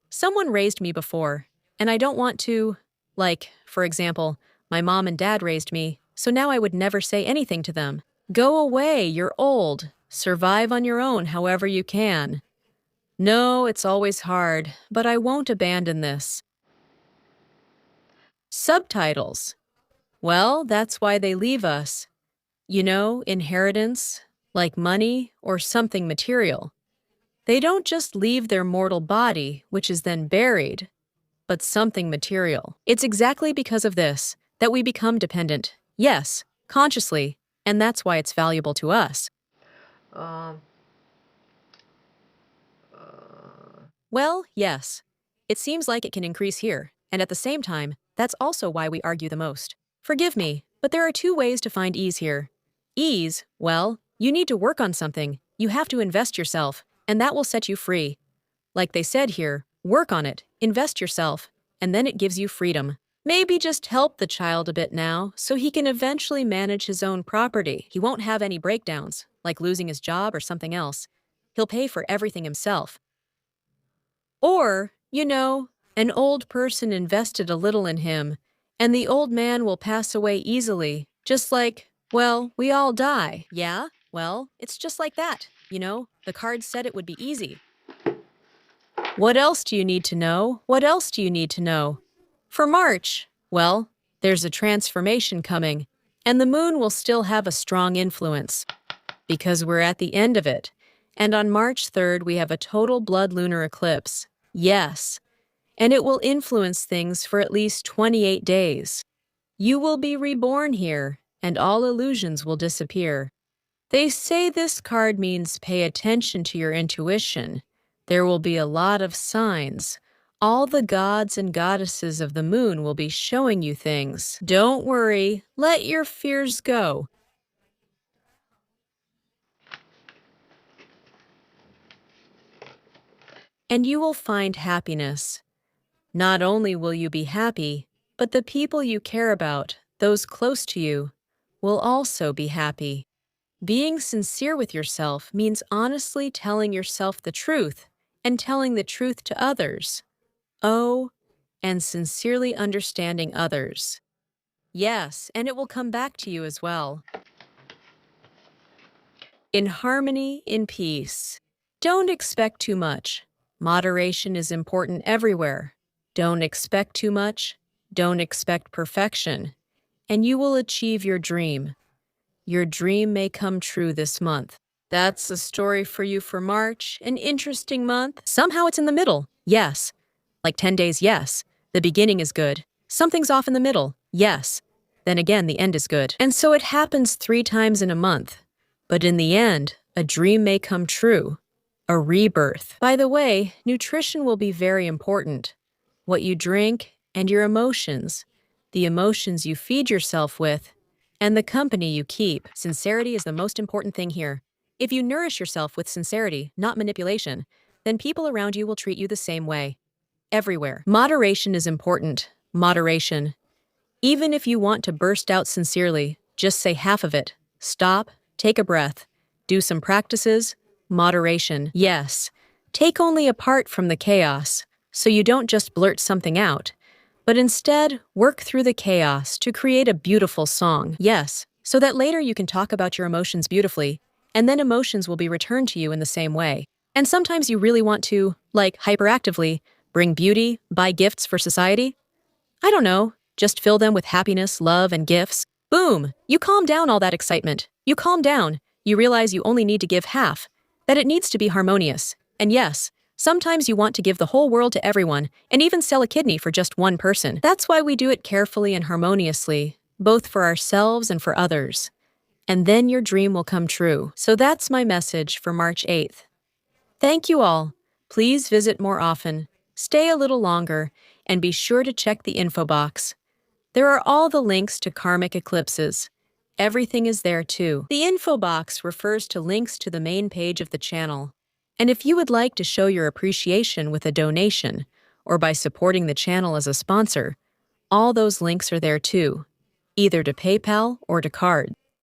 Someone raised me before, and I don't want to, like, for example, my mom and dad raised me, so now I would never say anything to them. Go away, you're old. Survive on your own however you can. No, it's always hard, but I won't abandon this. Subtitles. Well, that's why they leave us. You know, inheritance, like money or something material. They don't just leave their mortal body, which is then buried, but something material. It's exactly because of this that we become dependent. Yes, consciously, and that's why it's valuable to us. А, Well, yes. It seems like it can increase here, and at the same time, that's also why we argue the most. Forgive me, but there are 2 ways to find ease here. Ease, well, you need to work on something. You have to invest yourself, and that will set you free. Like they said here, work on it, invest yourself, and then it gives you freedom. Maybe just help the child a bit now, so he can eventually manage his own property. He won't have any breakdowns, like losing his job or something else. He'll pay for everything himself. Or, you know, an old person invested a little in him, and the old man will pass away easily, just like, well, we all die. Yeah, well, it's just like that. You know, the cards said it would be easy. What else do you need to know? What else do you need to know? For March, well, there's a transformation coming, and the moon will still have a strong influence, because we're at the end of it. And on March 3rd, we have a total blood lunar eclipse. Yes. And it will influence things for at least 28 days. You will be reborn here, and all illusions will disappear. They say this card means pay attention to your intuition. There will be a lot of signs. All the gods and goddesses of the moon will be showing you things. Don't worry, let your fears go. And you will find happiness. Not only will you be happy, but the people you care about, those close to you, will also be happy. Being sincere with yourself means honestly telling yourself the truth and telling the truth to others. Oh, and sincerely understanding others. Yes, and it will come back to you as well. In harmony, in peace. Don't expect too much. Moderation is important everywhere. Don't expect too much. Don't expect perfection. And you will achieve your dream. Your dream may come true this month. That's the story for you for March, an interesting month. Somehow it's in the middle, yes. Like 10 days, yes. The beginning is good. Something's off in the middle, yes. Then again, the end is good. And so it happens 3 times in a month. But in the end, a dream may come true. A rebirth. By the way, nutrition will be very important. What you drink and your emotions. The emotions you feed yourself with, and the company you keep. Sincerity is the most important thing here. If you nourish yourself with sincerity, not manipulation, then people around you will treat you the same way. Everywhere. Moderation is important. Moderation. Even if you want to burst out sincerely, Just say half of it. Stop, take a breath, do some practices, moderation. Yes, take only a part from the chaos, so you don't just blurt something out, but instead work through the chaos to create a beautiful song. Yes, so that later you can talk about your emotions beautifully, and then emotions will be returned to you in the same way. And sometimes you really want to, like hyperactively, bring beauty, buy gifts for society. I don't know, just fill them with happiness, love, and gifts. Boom! You calm down all that excitement. You calm down. You realize you only need to give half, that it needs to be harmonious. And yes, sometimes you want to give the whole world to everyone, and even sell a kidney for just one person. That's why we do it carefully and harmoniously, both for ourselves and for others. And then your dream will come true. So that's my message for March 8th. Thank you all. Please visit more often, stay a little longer, and be sure to check the info box. There are all the links to karmic eclipses. Everything is there too. The info box refers to links to the main page of the channel. And if you would like to show your appreciation with a donation, or by supporting the channel as a sponsor, all those links are there too, either to PayPal or to card.